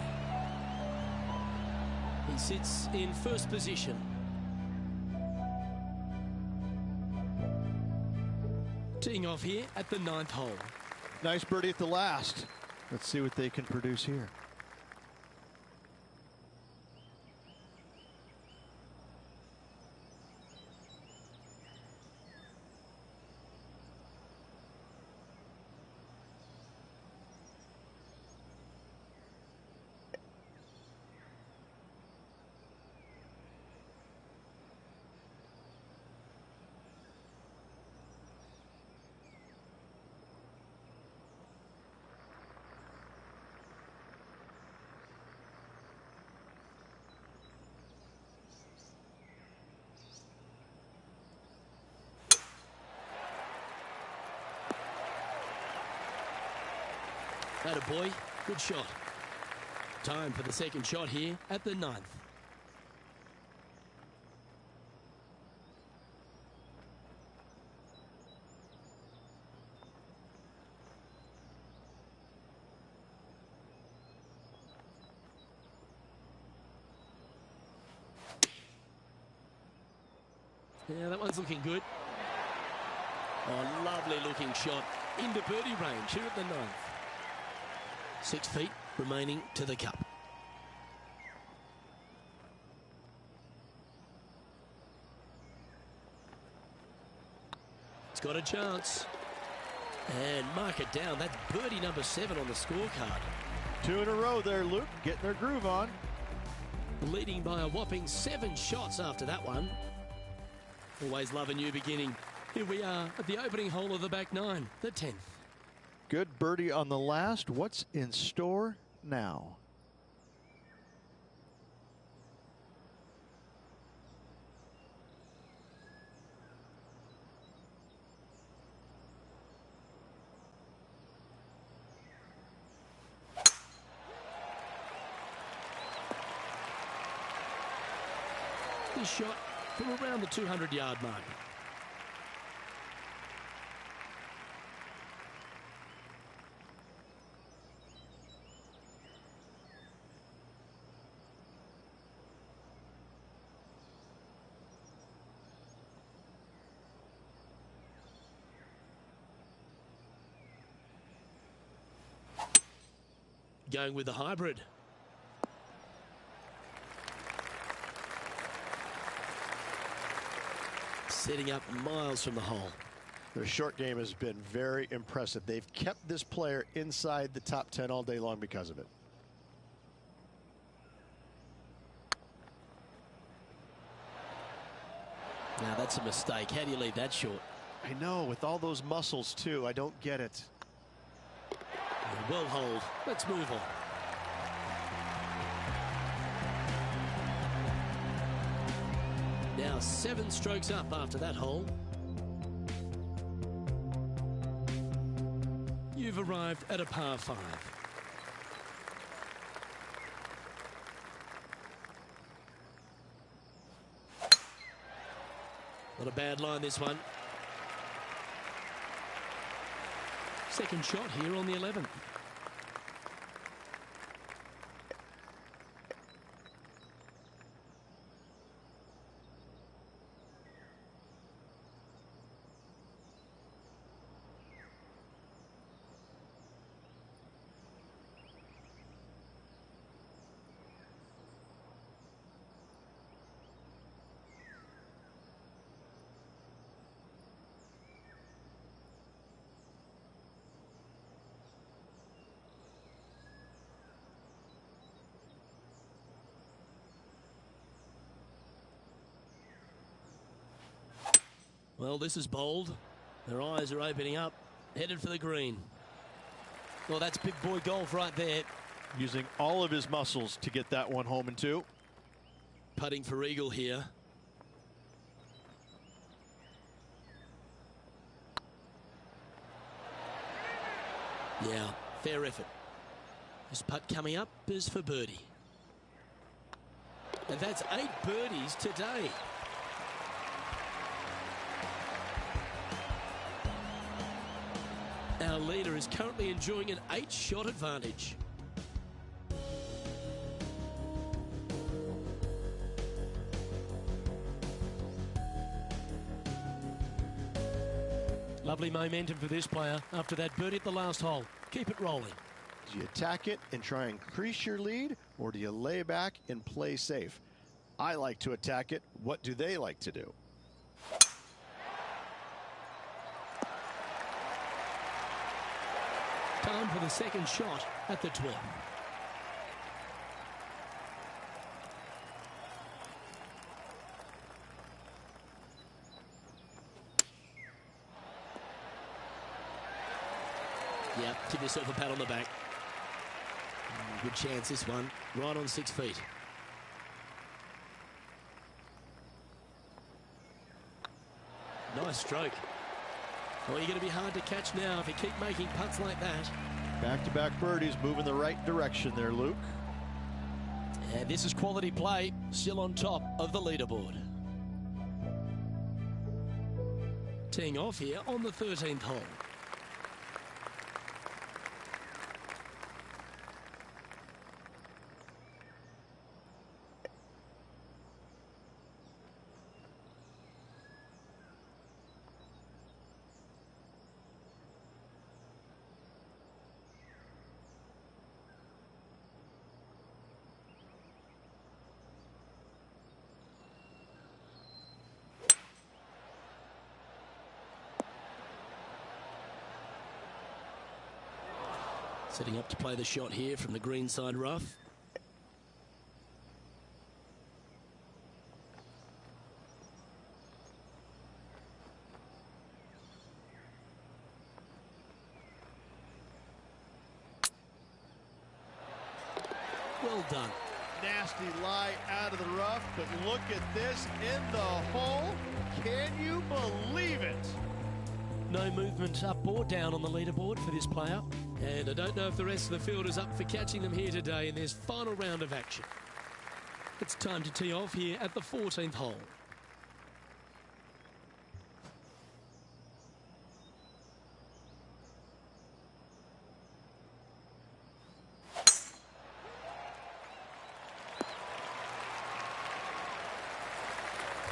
He sits in first position. Teeing off here at the 9th hole.
Nice birdie at the last. Let's see what they can produce here.
Atta boy, good shot. Time for the second shot here at the 9th. Yeah, that one's looking good. Oh, lovely looking shot into birdie range here at the 9th. 6 feet remaining to the cup. It's got a chance. And mark it down. That's birdie number 7 on the scorecard.
2 in a row there, Luke, getting their groove on.
Leading by a whopping 7 shots after that one. Always love a new beginning. Here we are at the opening hole of the back 9, the 10th.
Good birdie on the last. What's in store now?
This shot from around the 200-yard mark. going with the hybrid. Setting up miles from the hole.
Their short game has been very impressive. They've kept this player inside the top 10 all day long because of it.
Now that's a mistake. How do you leave that short?
I know, with all those muscles too. I don't get it.
Well hold. Let's move on. Now 7 strokes up after that hole. You've arrived at a par 5. Not a bad line, this one. Second shot here on the 11th. Well, this is bold. Their eyes are opening up, headed for the green. Well, that's big boy golf right there.
Using all of his muscles to get that one home in 2.
Putting for eagle here. Yeah, fair effort. This putt coming up is for birdie. And that's 8 birdies today. Our leader is currently enjoying an 8-shot advantage. Lovely momentum for this player after that birdie at the last hole. Keep it rolling.
Do you attack it and try and increase your lead, or do you lay back and play safe? I like to attack it. What do they like to do?
Time for the second shot at the 12th. Yeah, give yourself a pat on the back. Good chance this one. Right on 6 feet. Nice stroke. Oh, you're going to be hard to catch now if you keep making putts like that.
Back-to-back birdies, moving the right direction there, Luke.
And this is quality play, still on top of the leaderboard. Teeing off here on the 13th hole. Setting up to play the shot here from the greenside rough. Well done.
Nasty lie out of the rough, but look at this in the hole. Can you believe it?
No movement up or down on the leaderboard for this player. And I don't know if the rest of the field is up for catching them here today in this final round of action. It's time to tee off here at the 14th hole.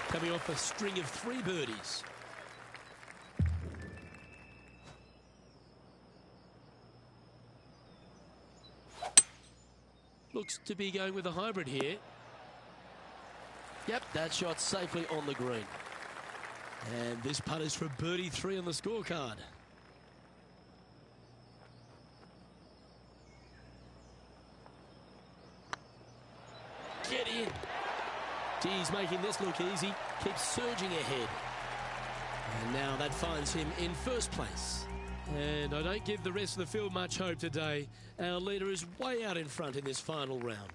Coming off a string of 3 birdies. Looks to be going with a hybrid here. Yep, that shot safely on the green. And this putt is for birdie 3 on the scorecard. Get in. He's making this look easy. Keeps surging ahead. And now that finds him in first place. And I don't give the rest of the field much hope today. Our leader is way out in front in this final round.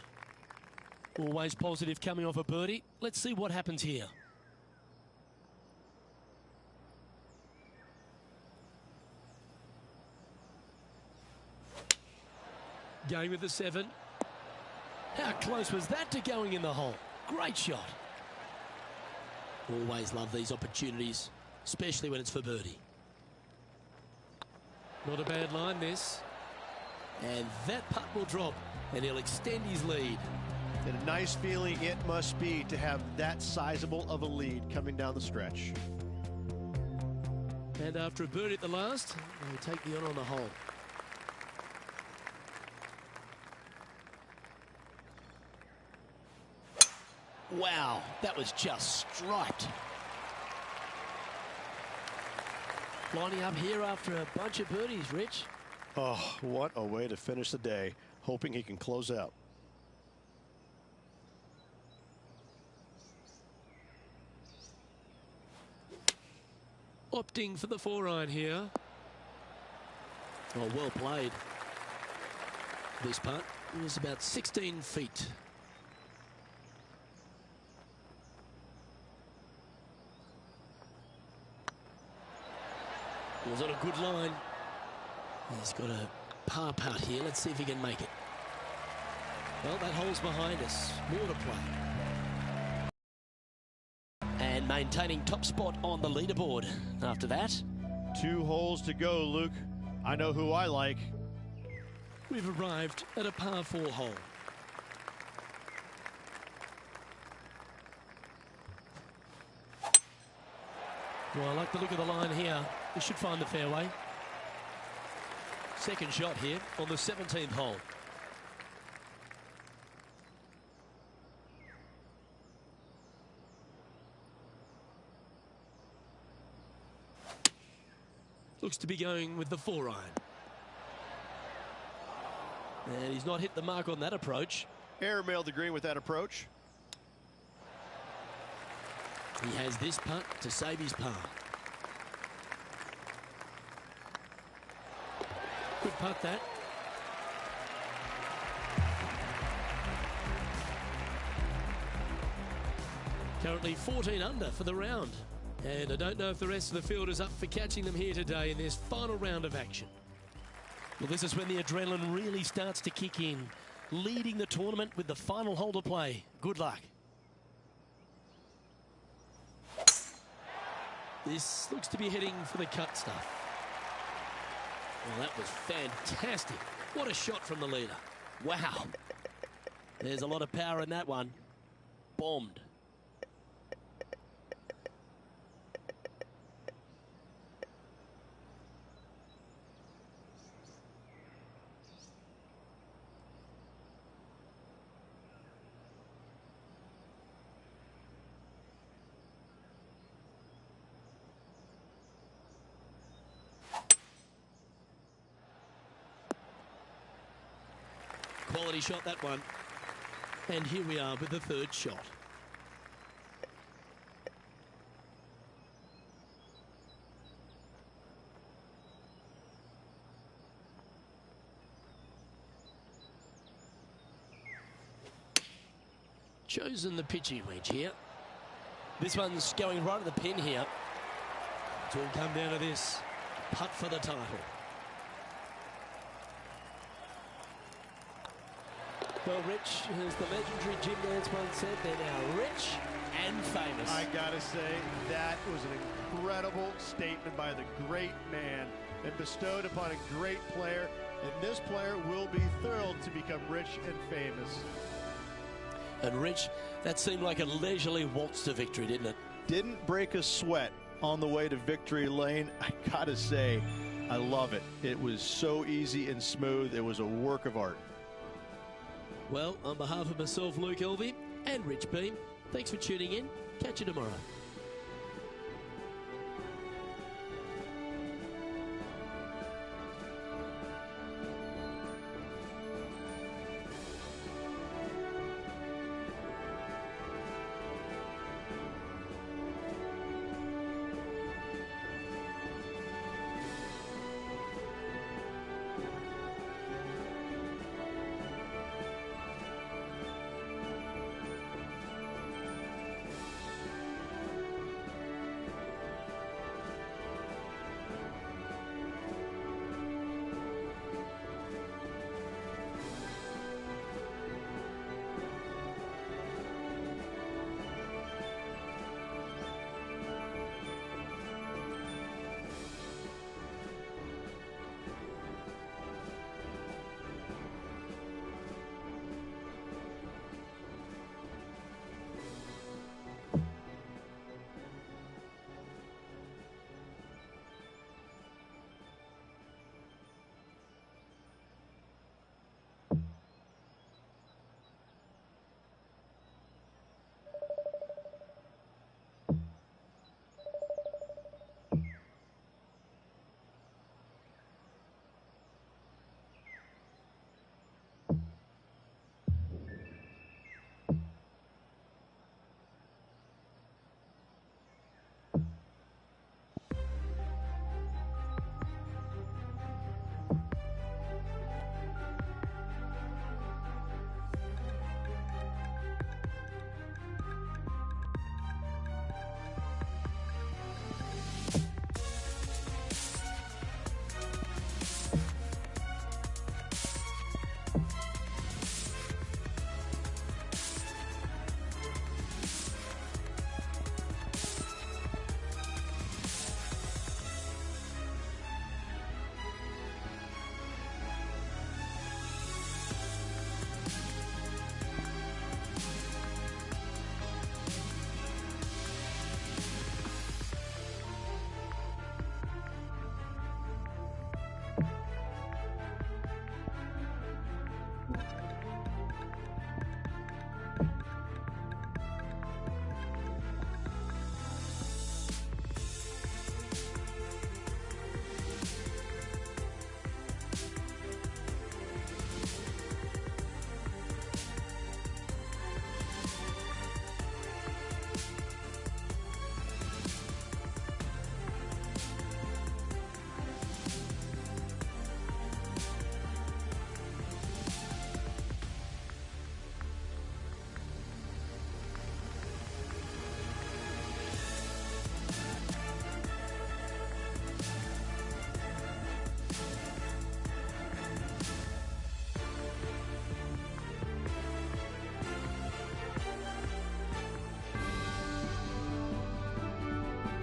Always positive coming off a birdie. Let's see what happens here. Going with the 7. How close was that to going in the hole? Great shot. Always love these opportunities, especially when it's for birdie. Not a bad line, this. And that putt will drop, and he'll extend his lead.
And a nice feeling it must be to have that sizable of a lead coming down the stretch.
And after a birdie at the last, they take the honour on the hole.
Wow, that was just striped.
Lining up here after a bunch of birdies, Rich.
Oh, what a way to finish the day. Hoping he can close out.
Opting for the 4-iron here. Oh, well played. This putt is about 16 feet. Was on a good line. He's got a par putt here. Let's see if he can make it. Well, that hole's behind us. More to play.
And maintaining top spot on the leaderboard after that.
2 holes to go, Luke. I know who I like.
We've arrived at a par 4 hole. Well, I like the look of the line here. We should find the fairway. Second shot here on the 17th hole. Looks to be going with the 4-iron. And he's not hit the mark on that approach.
Airmailed the green with that approach.
He has this putt to save his par. Good putt, that. Currently 14 under for the round. And I don't know if the rest of the field is up for catching them here today in this final round of action. Well, this is when the adrenaline really starts to kick in. Leading the tournament with the final hole to play. Good luck. This looks to be heading for the cut stuff. Well, that was fantastic. What a shot from the leader. Wow. There's a lot of power in that one. Bombed. Quality shot, that one. And here we are with the third shot. Chosen the pitching wedge here. This one's going right at the pin here. It's all come down to this. Putt for the title. Well, Rich, as the legendary Jim Nance once said, they're now rich and famous.
I gotta say, that was an incredible statement by the great man and bestowed upon a great player. And this player will be thrilled to become rich and famous.
And Rich, that seemed like a leisurely waltz to victory, didn't it?
Didn't break a sweat on the way to victory lane. I gotta say, I love it. It was so easy and smooth. It was a work of art.
Well, on behalf of myself, Luke Elvey, and Rich Beam, thanks for tuning in. Catch you tomorrow.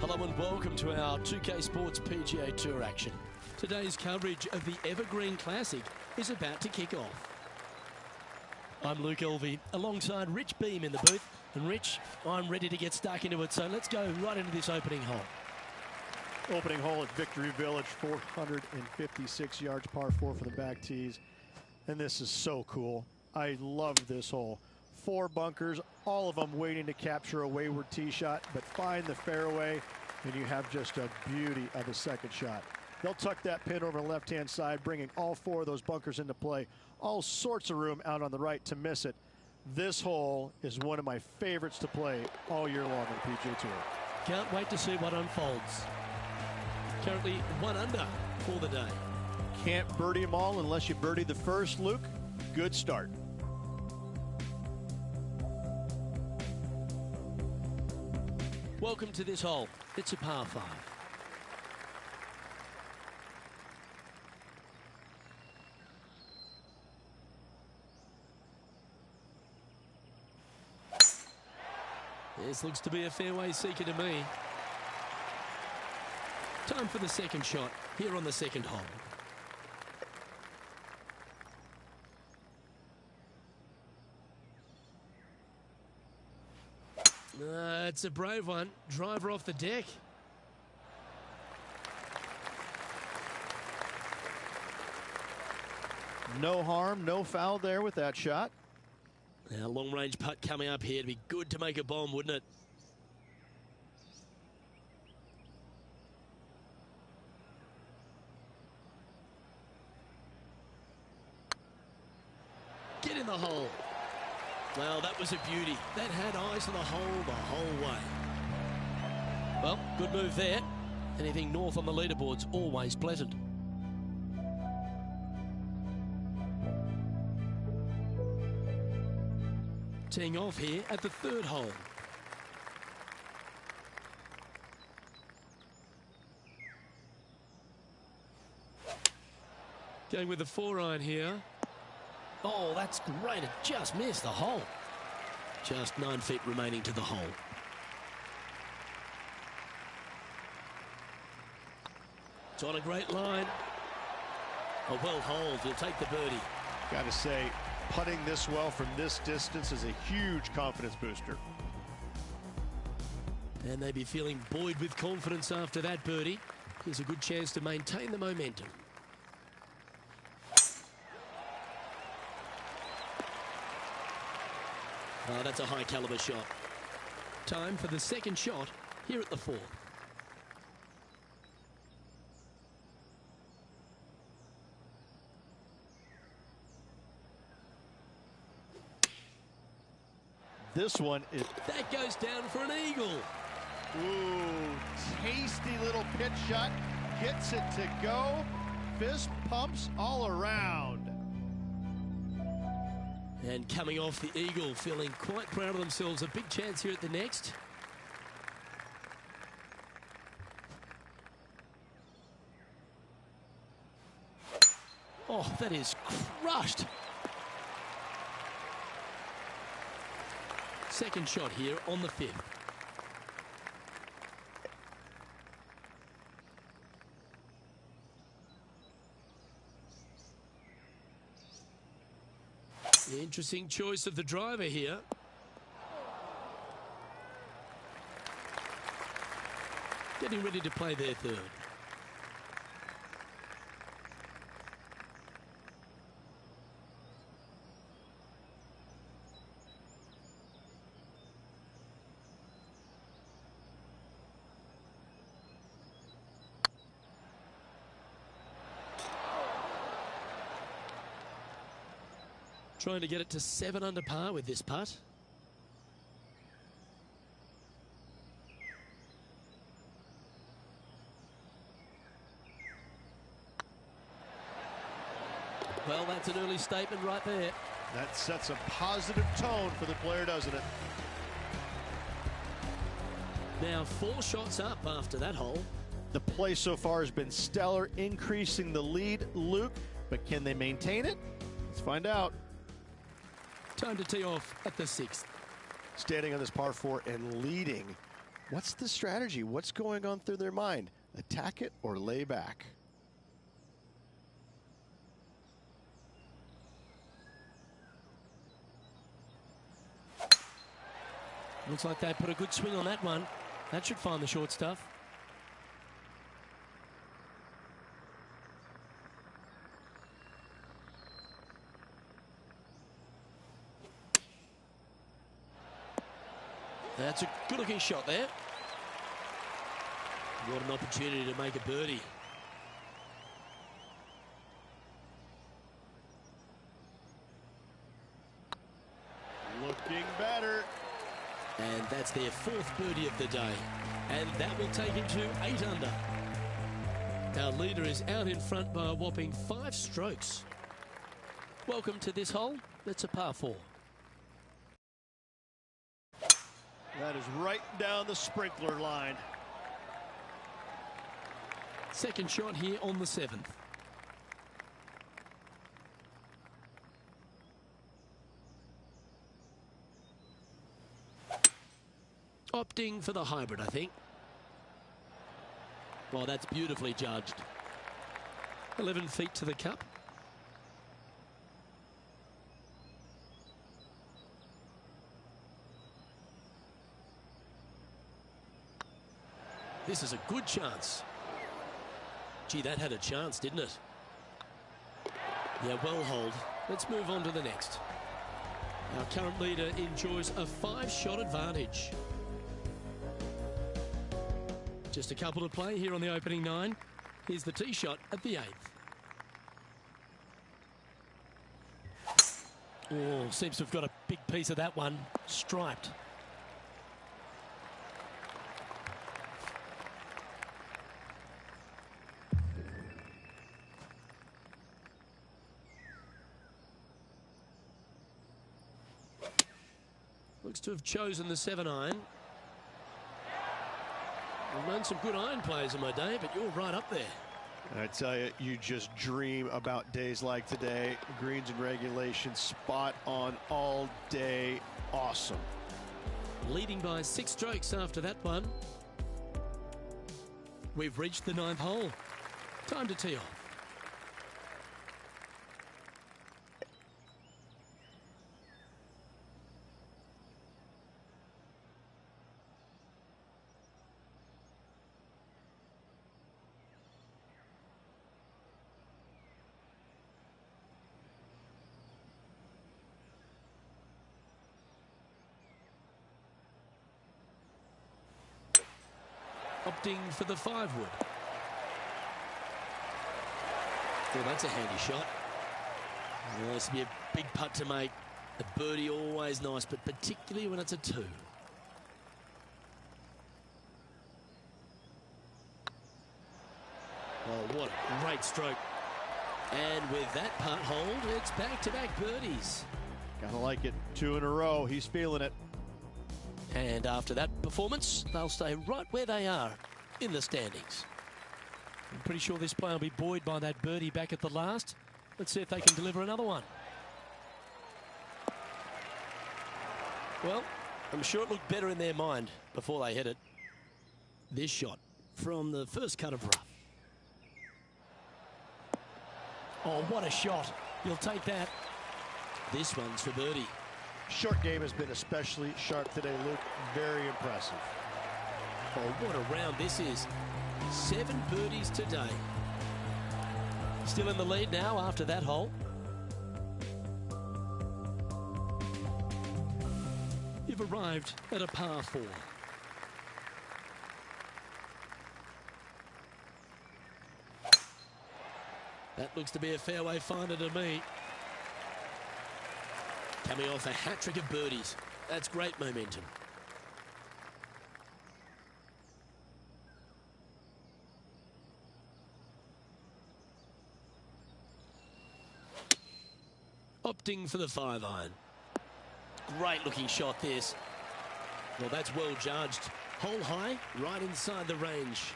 Hello and welcome to our 2K Sports PGA Tour action. Today's coverage of the Evergreen Classic is about to kick off. I'm Luke Elvey alongside Rich Beam in the booth. And Rich, I'm ready to get stuck into it, so let's go right into this opening hole.
Opening hole at Victory Village, 456 yards, par 4 for the back tees. And this is so cool. I love this hole. 4 bunkers, all of them waiting to capture a wayward tee shot, but find the fairway, and you have just a beauty of a second shot. They'll tuck that pin over the left-hand side, bringing all 4 of those bunkers into play. All sorts of room out on the right to miss it. This hole is one of my favorites to play all year long on the PGA Tour.
Can't wait to see what unfolds. Currently 1 under for the day.
Can't birdie them all unless you birdie the first, Luke. Good start.
Welcome to this hole. It's a par 5. This looks to be a fairway seeker to me. Time for the second shot here on the second hole. It's a brave one. Driver off the deck.
No harm, no foul there with that shot.
Now, long-range putt coming up here. It'd be good to make a bomb, wouldn't it? Get in the hole. Well, that was a beauty. That had eyes on the whole way. Well, good move there. Anything north on the leaderboard's always pleasant. Teeing off here at the third hole. Going with the 4-iron here. Oh, that's great. It just missed the hole. Just 9 feet remaining to the hole. It's on a great line. A well hold. He'll take the birdie.
Got to say, putting this well from this distance is a huge confidence booster.
And they'd be feeling buoyed with confidence after that birdie. Here's a good chance to maintain the momentum. Oh, that's a high caliber shot. Time for the second shot here at the 4th.
This one is...
That goes down for an eagle.
Ooh, tasty little pitch shot. Gets it to go. Fist pumps all around.
And coming off the eagle, feeling quite proud of themselves. A big chance here at the next. Oh, that is crushed. Second shot here on the 5th. The interesting choice of the driver here. Getting ready to play their third. Trying to get it to 7 under par with this putt. Well, that's an early statement right there.
That sets a positive tone for the player, doesn't it?
Now 4 shots up after that hole.
The play so far has been stellar, increasing the lead, Luke, but can they maintain it? Let's find out.
Time to tee off at the 6th.
Standing on this par 4 and leading. What's the strategy? What's going on through their mind? Attack it or lay back?
Looks like they put a good swing on that one. That should find the short stuff. That's a good-looking shot there. What an opportunity to make a birdie.
Looking better.
And that's their 4th birdie of the day. And that will take him to 8 under. Our leader is out in front by a whopping 5 strokes. Welcome to this hole. That's a par 4.
That is right down the sprinkler line.
Second shot here on the 7th. Opting for the hybrid, I think. Well, that's beautifully judged. 11 feet to the cup. This is a good chance. Gee, that had a chance, didn't it? Yeah, well hold. Let's move on to the next. Our current leader enjoys a 5-shot advantage. Just a couple to play here on the opening 9. Here's the tee shot at the 8th. Oh, seems to have got a big piece of that one. Striped. Looks to have chosen the 7-iron. I've known some good iron players in my day, but you're right up there.
I tell you, you just dream about days like today. Greens and regulation, spot on all day. Awesome.
Leading by 6 strokes after that one. We've reached the 9th hole. Time to tee off. Opting for the 5-wood. Well, that's a handy shot. Well, this will be a big putt to make. A birdie always nice, but particularly when it's a 2. Oh, what a great stroke. And with that putt hold, it's back-to-back birdies.
Gotta like it. 2 in a row. He's feeling it.
And after that performance, they'll stay right where they are in the standings. I'm pretty sure this player will be buoyed by that birdie back at the last. Let's see if they can deliver another one. Well, I'm sure it looked better in their mind before they hit it. This shot from the first cut of rough. Oh, what a shot. You'll take that. This one's for birdie.
Short game has been especially sharp today, Luke. Very impressive.
Oh, what a round this is. 7 birdies today. Still in the lead now after that hole. You've arrived at a par 4. That looks to be a fairway finder to me. Coming off a hat-trick of birdies. That's great momentum. Opting for the 5-iron. Great looking shot this. Well, that's well judged. Hole high, right inside the range.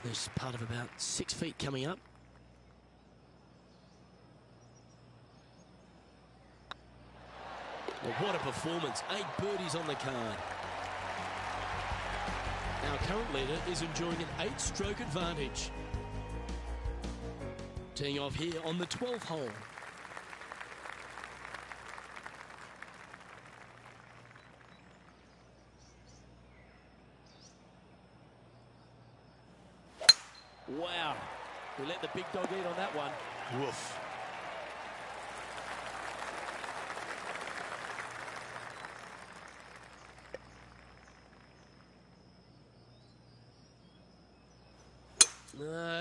There's part of about 6 feet coming up. Well, what a performance. 8 birdies on the card. Our current leader is enjoying an 8-stroke advantage. Teeing off here on the 12th hole. Wow. We let the big dog eat on that one.
Woof.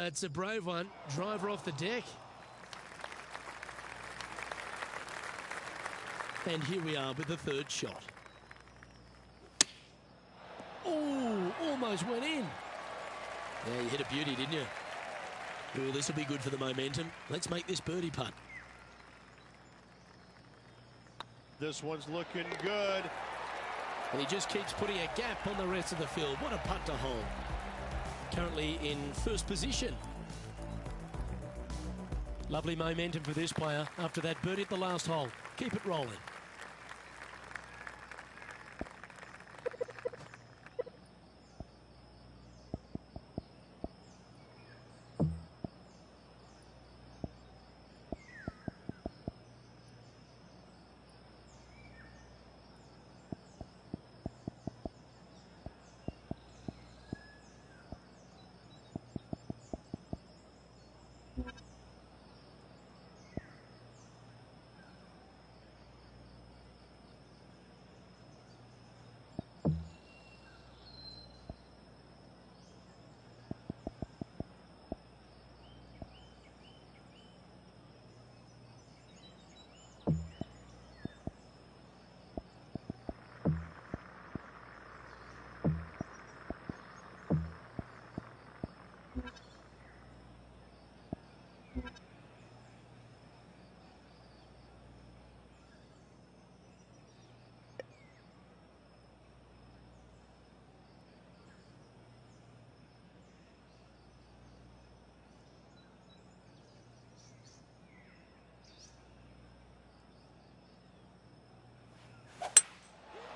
It's a brave one. Driver off the deck. And here we are with the 3rd shot. Oh, almost went in. Yeah, you hit a beauty, didn't you? Oh, this will be good for the momentum. Let's make this birdie putt.
This one's looking good.
And he just keeps putting a gap on the rest of the field. What a putt to hold. Currently in 1st position. Lovely momentum for this player after that birdie at the last hole. Keep it rolling.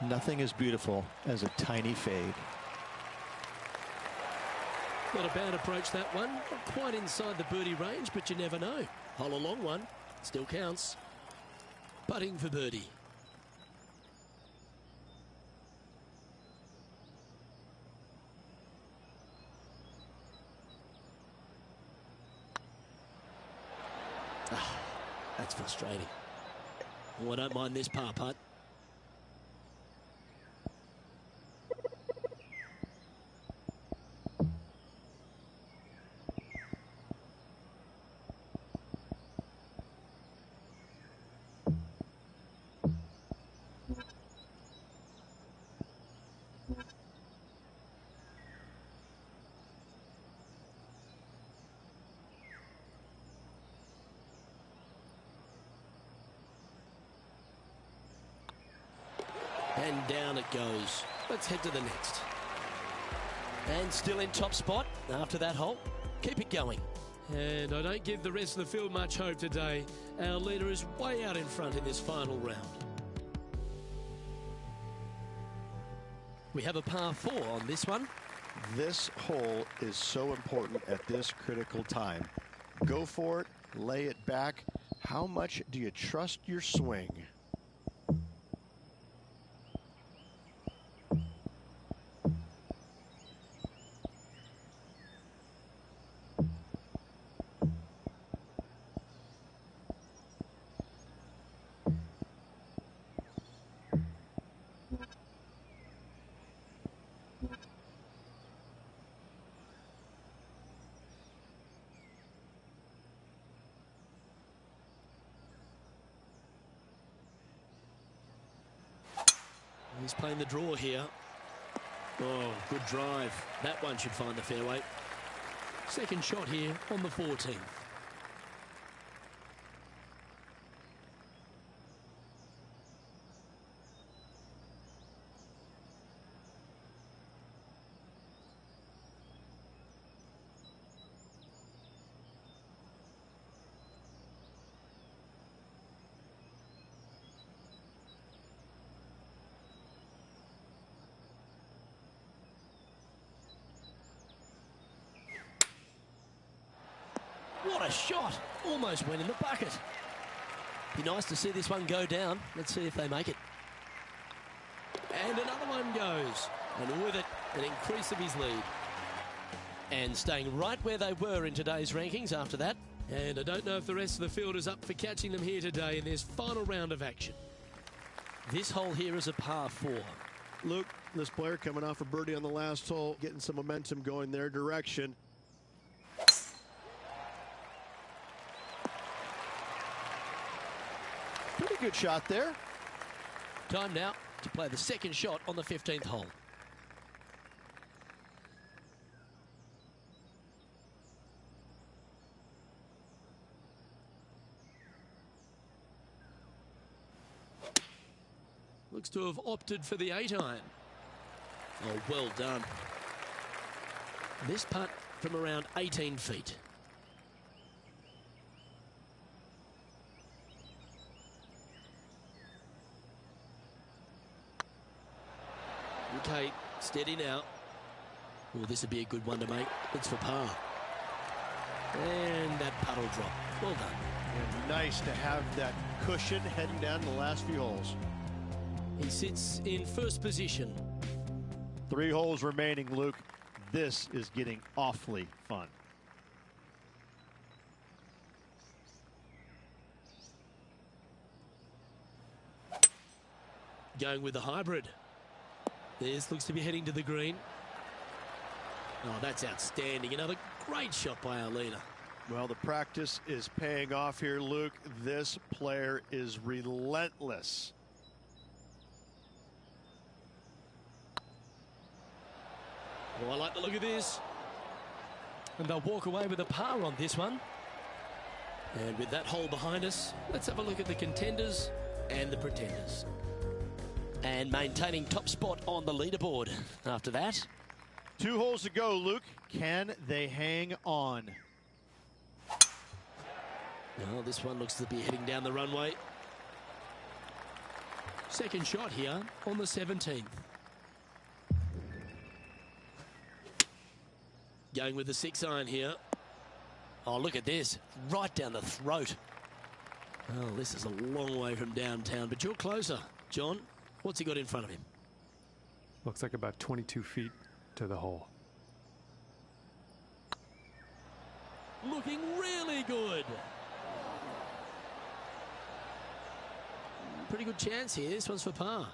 Nothing as beautiful as a tiny fade.
Not a bad approach, that one. Not quite inside the birdie range, but you never know. Hole a long one. Still counts. Putting for birdie. That's frustrating. Oh, I don't mind this par putt. And down it goes. Let's head to the next. And still in top spot after that hole. Keep it going. And I don't give the rest of the field much hope today. Our leader is way out in front in this final round. We have a par 4 on this one.
This hole is so important at this critical time. Go for it, lay it back. How much do you trust your swing?
He's playing the draw here. Oh, good drive. That one should find the fairway. Second shot here on the 14th. What a shot! Almost went in the bucket. Be nice to see this one go down. Let's see if they make it. And another one goes. And with it, an increase of his lead. And staying right where they were in today's rankings after that. And I don't know if the rest of the field is up for catching them here today in this final round of action. This hole here is a par 4.
Luke, this player coming off a birdie on the last hole, getting some momentum going their direction.
Pretty good shot there.
Time now to play the second shot on the 15th hole. Looks to have opted for the 8-iron. Oh, well done. This putt from around 18 feet. Okay, steady now. Well, this would be a good one to make. It's for par. And that putt will drop. Well done.
And nice to have that cushion heading down the last few holes.
He sits in first position.
3 holes remaining, Luke. This is getting awfully fun.
Going with the hybrid. This looks to be heading to the green. Oh, that's outstanding. Another great shot by our leader.
Well, the practice is paying off here, Luke. This player is relentless.
Oh, I like the look of this. And they'll walk away with a par on this one. And with that hole behind us, let's have a look at the contenders and the pretenders. And maintaining top spot on the leaderboard after that.
2 holes to go, Luke. Can they hang on?
Well, this one looks to be heading down the runway. Second shot here on the 17th. Going with the 6-iron here. Oh, look at this. Right down the throat. Well, this is a long way from downtown, but you're closer. John, what's he got in front of him?
Looks like about 22 feet to the hole.
Looking really good. Pretty good chance here. This one's for par.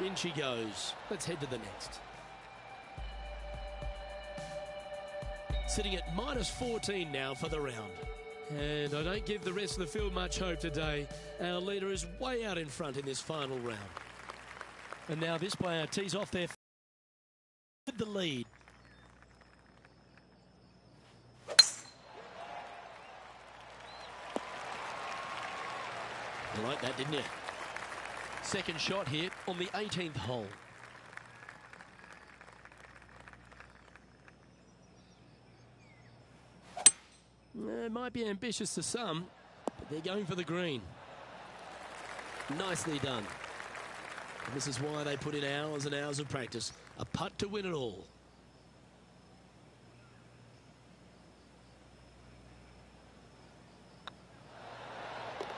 In she goes. Let's head to the next. Sitting at -14 now for the round. And I don't give the rest of the field much hope today. Our leader is way out in front in this final round. And now this player tees off there with the lead. You like that, didn't you? Second shot here on the 18th hole. It might be ambitious to some, but they're going for the green. Nicely done. And this is why they put in hours and hours of practice. A putt to win it all.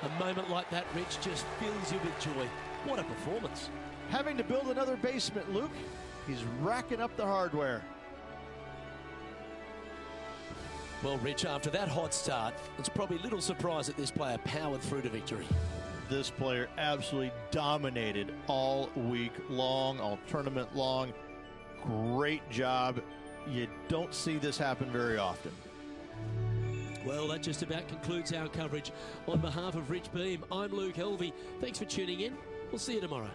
A moment like that, Rich, just fills you with joy. What a performance.
Having to build another basement, Luke. He's racking up the hardware.
Well, Rich, after that hot start, it's probably little surprise that this player powered through to victory.
This player absolutely dominated all week long, all tournament long. Great job. You don't see this happen very often.
Well, that just about concludes our coverage. On behalf of Rich Beem, I'm Luke Helvey. Thanks for tuning in. We'll see you tomorrow.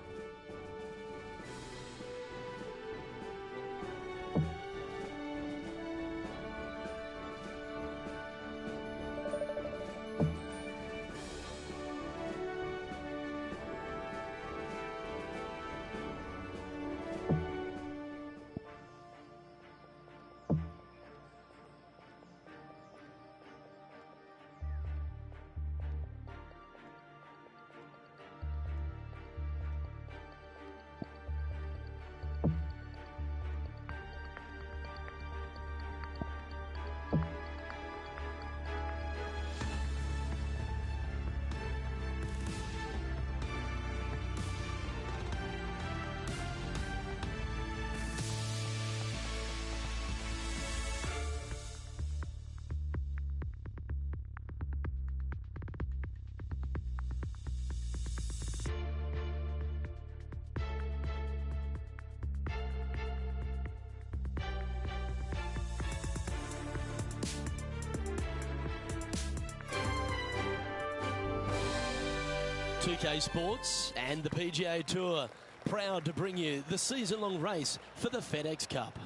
TK Sports and the PGA Tour proud to bring you the season-long race for the FedEx Cup.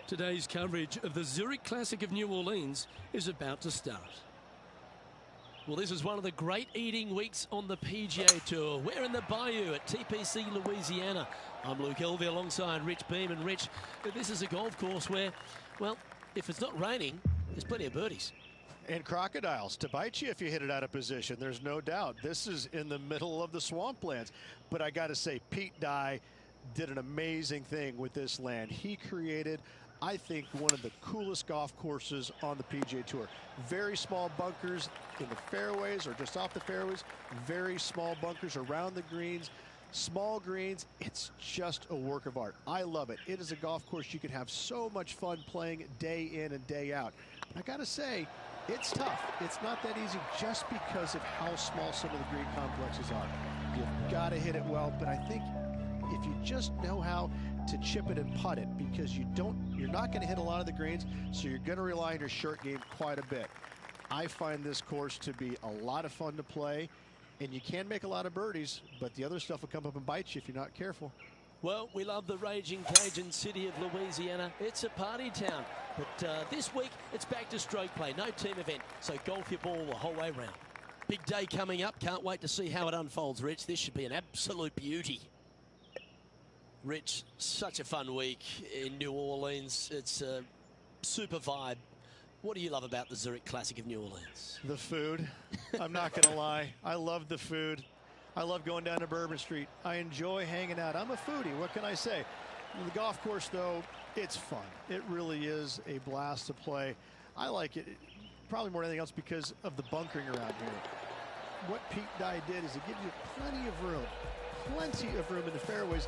Today's coverage of the Zurich Classic of New Orleans is about to start. Well, this is one of the great eating weeks on the PGA Tour. We're in the Bayou at TPC Louisiana. I'm Luke Helvey alongside Rich Beem. And Rich, this is a golf course where, well, if it's not raining, there's plenty of birdies.
And crocodiles to bite you if you hit it out of position. There's no doubt. This is in the middle of the swamplands. But I got to say, Pete Dye did an amazing thing with this land. He created, I think, one of the coolest golf courses on the PGA Tour. Very small bunkers in the fairways or just off the fairways. Very small bunkers around the greens. Small greens. It's just a work of art. I love it. It is a golf course you can have so much fun playing day in and day out. I got to say, it's tough. It's not that easy just because of how small some of the green complexes are. You've got to hit it well, but I think if you just know how to chip it and putt it, because you're not going to hit a lot of the greens, so you're going to rely on your short game quite a bit. I find this course to be a lot of fun to play, and you can make a lot of birdies, but the other stuff will come up and bite you if you're not careful.
Well, we love the raging Cajun city of Louisiana. It's a party town. But this week, it's back to stroke play. No team event, so golf your ball the whole way round. Big day coming up. Can't wait to see how it unfolds, Rich. This should be an absolute beauty. Rich, such a fun week in New Orleans. It's a super vibe. What do you love about the Zurich Classic of New Orleans?
The food. I'm not going to lie. I love the food. I love going down to Bourbon Street. I enjoy hanging out. I'm a foodie. What can I say? The golf course, though, it's fun. It really is a blast to play. I like it probably more than anything else because of the bunkering around here. What Pete Dye did is it gives you plenty of room in the fairways.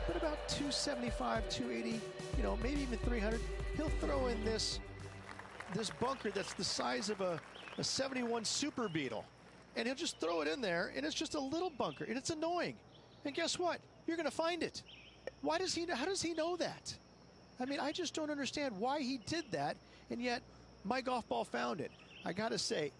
But about 275, 280, you know, maybe even 300. He'll throw in this bunker that's the size of a 71 Super Beetle. And he'll just throw it in there, and it's just a little bunker, and it's annoying. And guess what? You're going to find it. How does he know that? I mean, I just don't understand why he did that, and yet my golf ball found it. I got to say,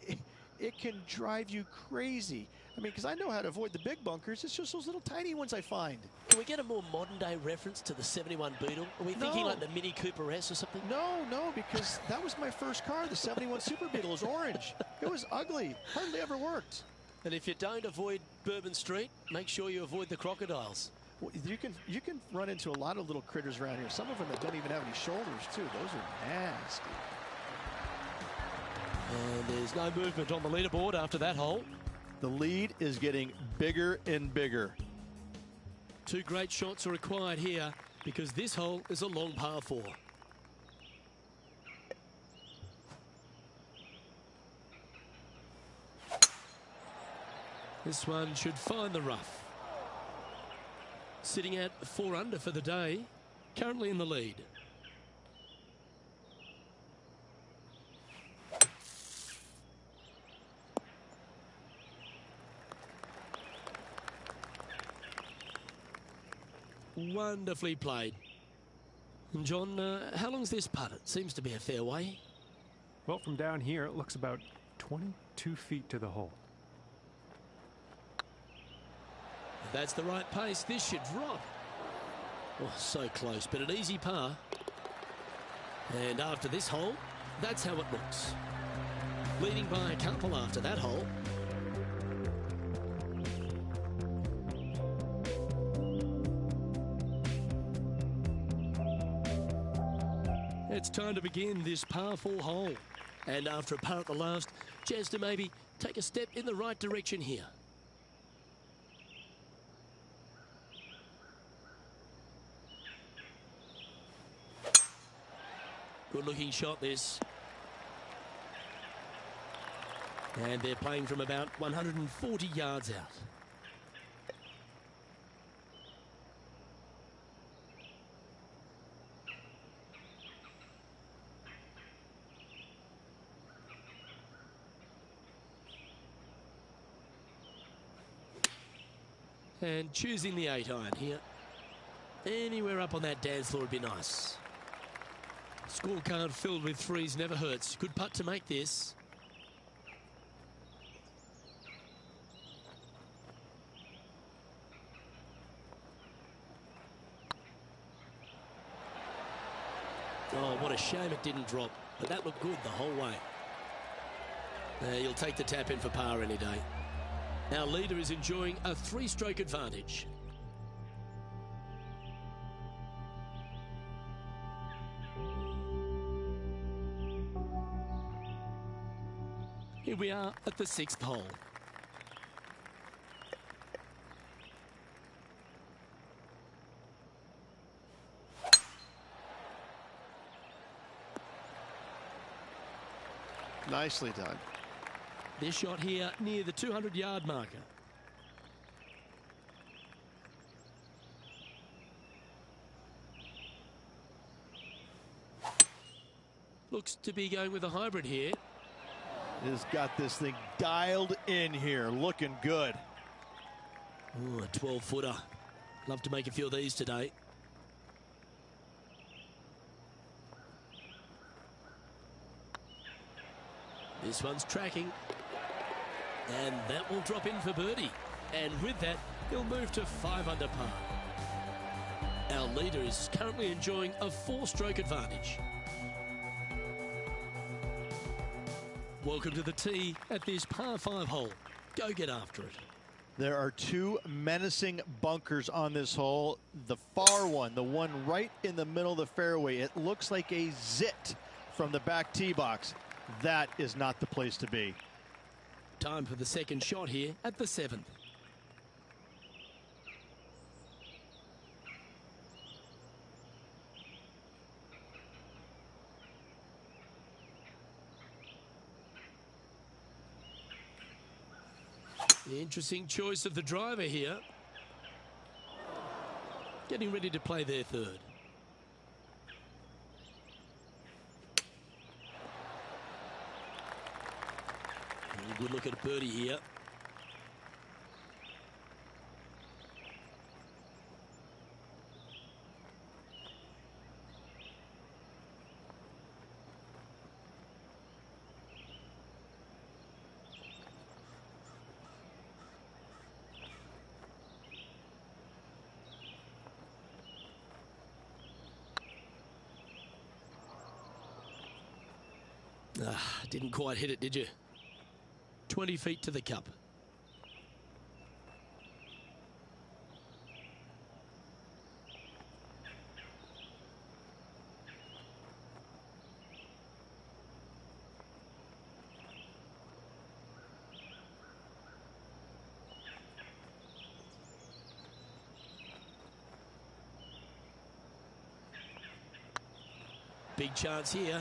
it can drive you crazy. I mean, because I know how to avoid the big bunkers. It's just those little tiny ones I find.
Can we get a more modern-day reference to the 71 Beetle? Are we thinking like the Mini Cooper S or something?
No, because that was my first car. The 71 Super Beetle was orange. It was ugly. Hardly ever worked.
And if you don't avoid Bourbon Street, make sure you avoid the crocodiles.
Well, you can run into a lot of little critters around here. Some of them that don't even have any shoulders, too. Those are nasty.
And there's no movement on the leaderboard after that hole.
The lead is getting bigger and bigger.
2 great shots are required here because this hole is a long par 4. This one should find the rough. Sitting at 4 under for the day, currently in the lead. Wonderfully played. And John, how long's this putt? It seems to be a fair way.
Well, from down here, it looks about 22 feet to the hole.
If that's the right pace, this should drop. Oh, so close, but an easy par. And after this hole, that's how it looks. Leading by a couple after that hole. It's time to begin this par 4 hole. And after a par at the last, chance to maybe take a step in the right direction here. Good looking shot this. And they're playing from about 140 yards out. And choosing the 8-iron here. Anywhere up on that dance floor would be nice. Scorecard filled with threes never hurts. Good putt to make this. Oh, what a shame it didn't drop. But that looked good the whole way. You'll take the tap in for par any day. Our leader is enjoying a 3-stroke advantage. Here we are at the 6th hole.
Nicely done.
This shot here near the 200-yard marker. Looks to be going with a hybrid here.
Has got this thing dialed in here, looking good.
Ooh, a 12-footer. Love to make a few of these today. This one's tracking. And that will drop in for birdie. And with that, he'll move to 5 under par. Our leader is currently enjoying a 4-stroke advantage. Welcome to the tee at this par 5 hole. Go get after it.
There are 2 menacing bunkers on this hole. The far one, the one right in the middle of the fairway, it looks like a zit from the back tee box. That is not the place to be.
Time for the second shot here at the 7th. The interesting choice of the driver here. Getting ready to play their third. Good look at birdie here. Didn't quite hit it, did you? 20 feet to the cup. Big chance here.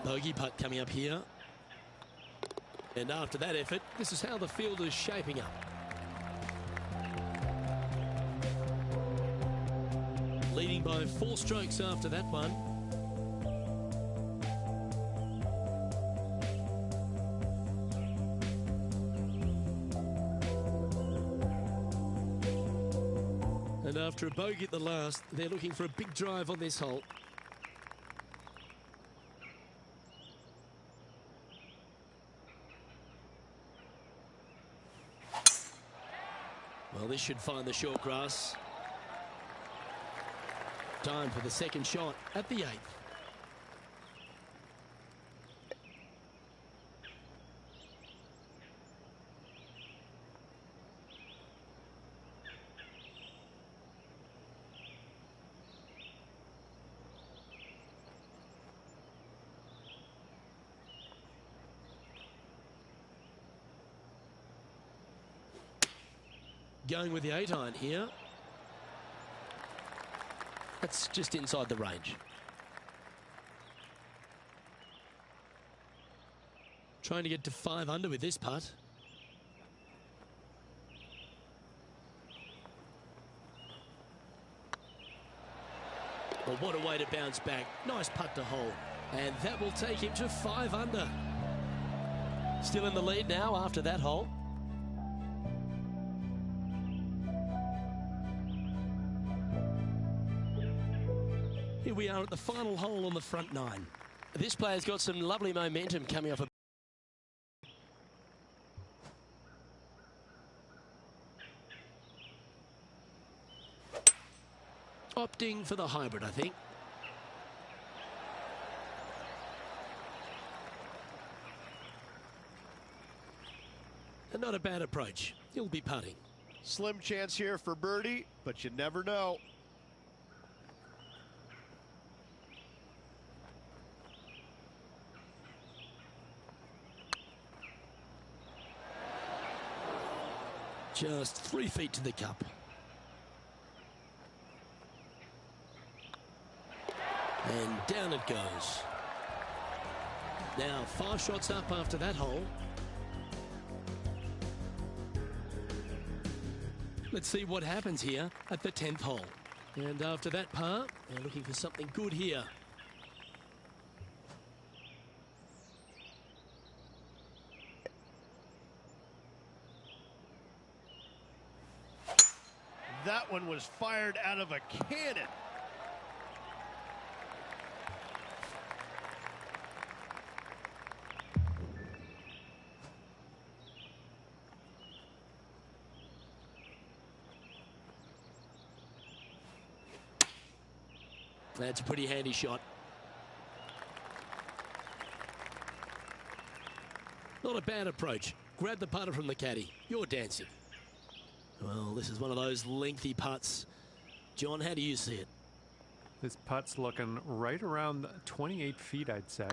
Bogey putt coming up here. And after that effort, this is how the field is shaping up. Leading by 4 strokes after that one. And after a bogey at the last, they're looking for a big drive on this hole. Well, this should find the short grass. Time for the second shot at the 8th. Going with the 8-iron here. That's just inside the range. Trying to get to 5 under with this putt. Well, what a way to bounce back. Nice putt to hole. And that will take him to 5 under. Still in the lead now after that hole. Here we are at the final hole on the front 9. This player's got some lovely momentum coming off a... Opting for the hybrid, I think. And not a bad approach. He'll be putting.
Slim chance here for birdie, but you never know.
Just 3 feet to the cup. And down it goes. Now 5 shots up after that hole. Let's see what happens here at the 10th hole. And after that par, they're looking for something good here.
That one was fired out of a cannon.
That's a pretty handy shot. Not a bad approach. Grab the putter from the caddy. You're dancing. Well, this is one of those lengthy putts. John, how do you see it?
This putt's looking right around 28 feet, I'd say.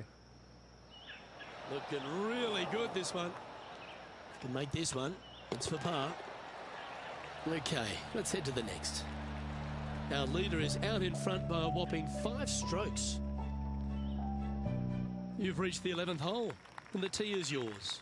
Looking really good, this one. Can make this one. It's for par. Okay, let's head to the next. Our leader is out in front by a whopping 5 strokes. You've reached the 11th hole, and the tee is yours.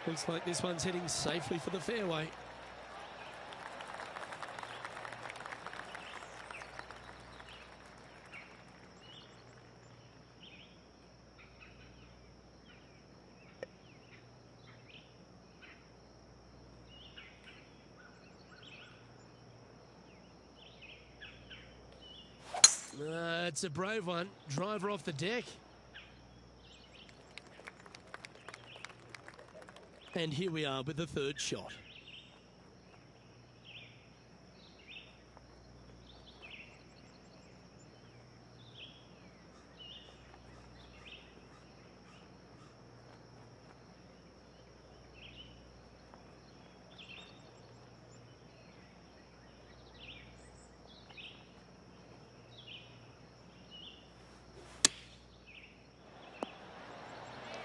Looks like this one's heading safely for the fairway. It's a brave one. Driver off the deck. And here we are with the third shot.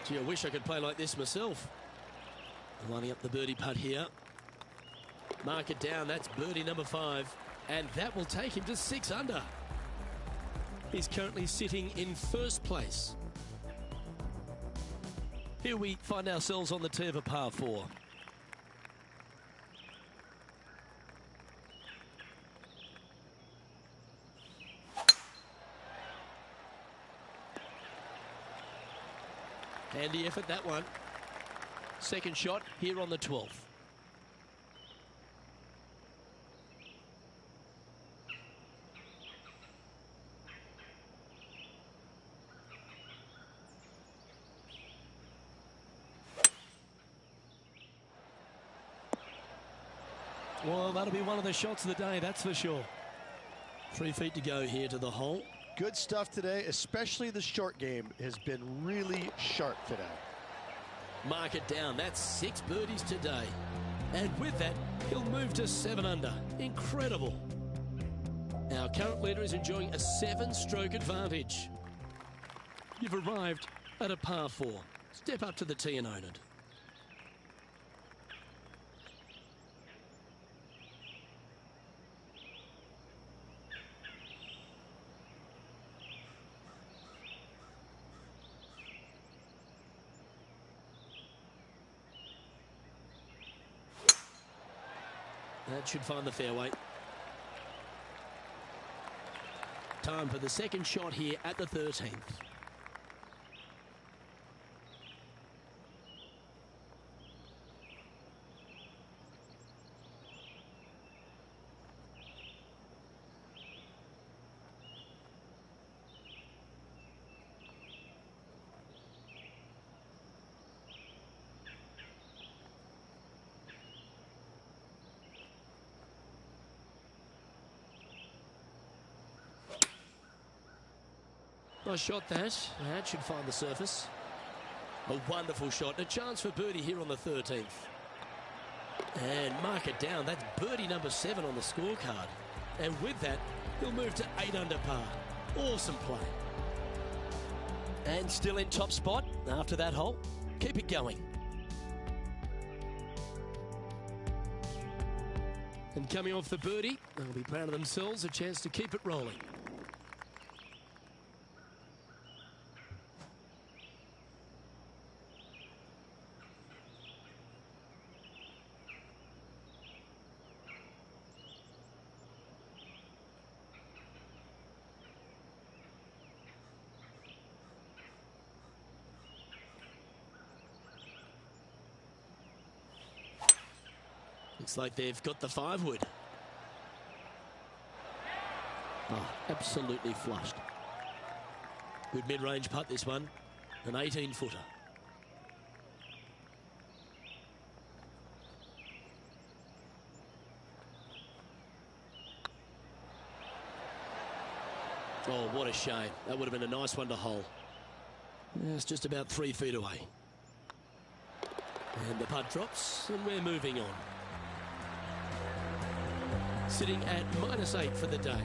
Gee, I wish I could play like this myself. Lining up the birdie putt here. Mark it down. That's birdie number 5. And that will take him to 6 under. He's currently sitting in first place. Here we find ourselves on the tee of a par 4. Handy effort, that one. Second shot here on the 12th. Well, that'll be one of the shots of the day, that's for sure. 3 feet to go here to the hole.
Good stuff today, especially the short game has been really sharp today.
Mark it down. That's 6 birdies today. And with that, he'll move to 7 under. Incredible. Our current leader is enjoying a 7-stroke advantage. You've arrived at a par 4. Step up to the tee and own it. That should find the fairway. Time for the second shot here at the 13th. Nice shot that. That should find the surface. A wonderful shot. A chance for birdie here on the 13th. And mark it down. That's birdie number 7 on the scorecard. And with that, he'll move to 8 under par. Awesome play. And still in top spot after that hole. Keep it going. And coming off the birdie, they'll be proud of themselves. A chance to keep it rolling. Looks like they've got the 5-wood. Oh, absolutely flushed. Good mid-range putt, this one. An 18-footer. Oh, what a shame. That would have been a nice one to hole. Yeah, it's just about 3 feet away. And the putt drops, and we're moving on. Sitting at -8 for the day.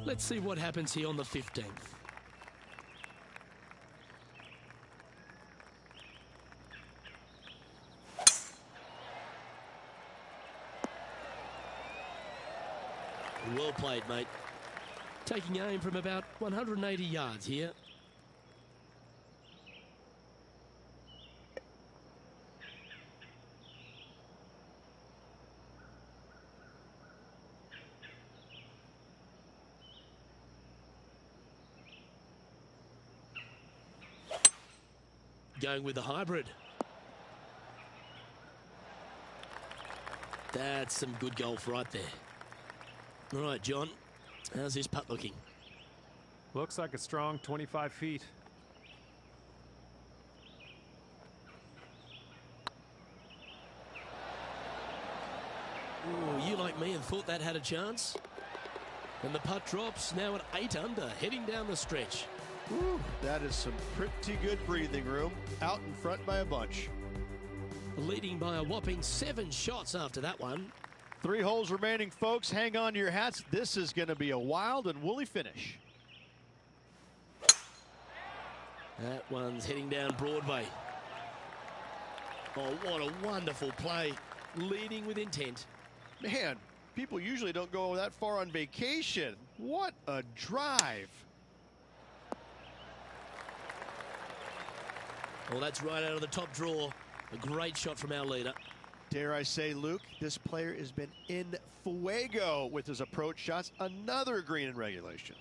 Let's see what happens here on the 15th. Well played, mate. Taking aim from about 180 yards here. Going with the hybrid. That's some good golf right there. All right, John, how's this putt looking?
Looks like a strong 25 feet.
Oh, you like me and thought that had a chance? And the putt drops now at 8 under, heading down the stretch.
Whew, that is some pretty good breathing room. Out in front by a bunch.
Leading by a whopping 7 shots after that one.
3 holes remaining, folks. Hang on to your hats. This is going to be a wild and woolly finish.
That one's heading down Broadway. Oh, what a wonderful play. Leading with intent.
Man, people usually don't go that far on vacation. What a drive.
Well, that's right out of the top drawer. A great shot from our leader.
Dare I say, Luke, this player has been in fuego with his approach shots. Another green in regulation.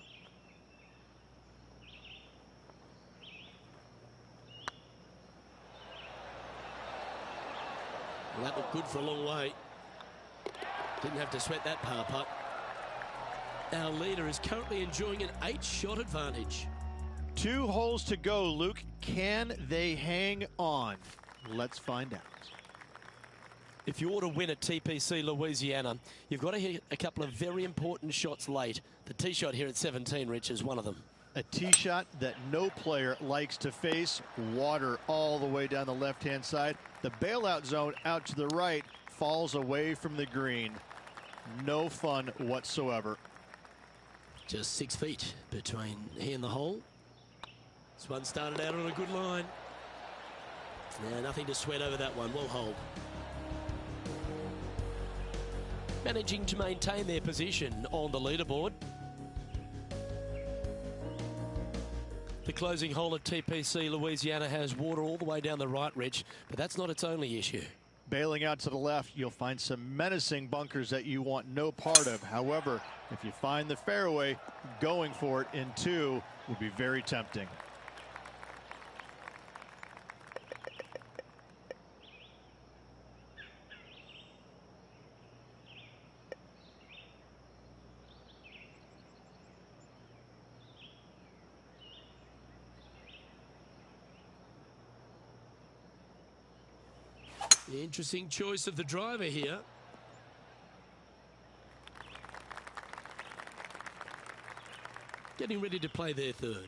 Well, that looked good for a long way. Didn't have to sweat that power putt. Our leader is currently enjoying an 8-shot advantage.
2 holes to go, Luke. Can they hang on? Let's find out.
If you ought to win at TPC Louisiana, you've got to hit a couple of very important shots late. The tee shot here at 17, Rich, is one of them.
A tee shot that no player likes to face. Water all the way down the left-hand side. The bailout zone out to the right falls away from the green. No fun whatsoever.
Just 6 feet between he and the hole. This one started out on a good line. Now nothing to sweat over that one. Well hold.
Managing to maintain their position on the leaderboard. The closing hole at TPC Louisiana has water all the way down the right, Rich, but that's not its only issue.
Bailing out to the left, you'll find some menacing bunkers that you want no part of. However, if you find the fairway, going for it in 2 would be very tempting.
Interesting choice of the driver here. Getting ready to play their third.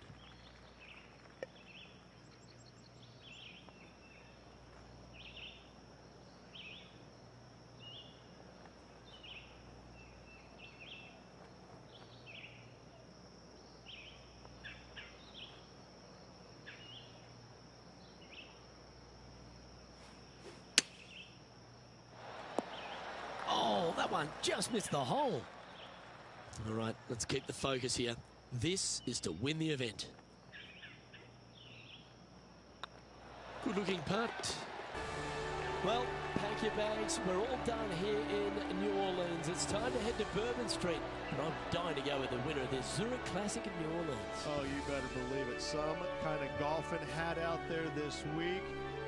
That one just missed the hole. All right, let's keep the focus here. This is to win the event. Good looking putt.
Well, pack your bags. We're all done here in New Orleans. It's time to head to Bourbon Street. And I'm dying to go with the winner of this Zurich Classic in New Orleans.
Oh, you better believe it. Some kind of golfing hat out there this week.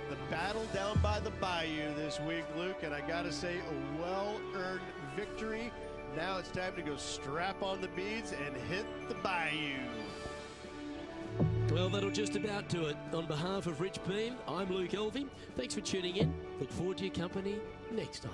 The battle down by the bayou this week, Luke, and I gotta say, a well-earned victory. Now it's time to go strap on the beads and hit the bayou.
Well, that'll just about do it. On behalf of Rich Beem, I'm Luke Elvey. Thanks for tuning in. Look forward to your company next time.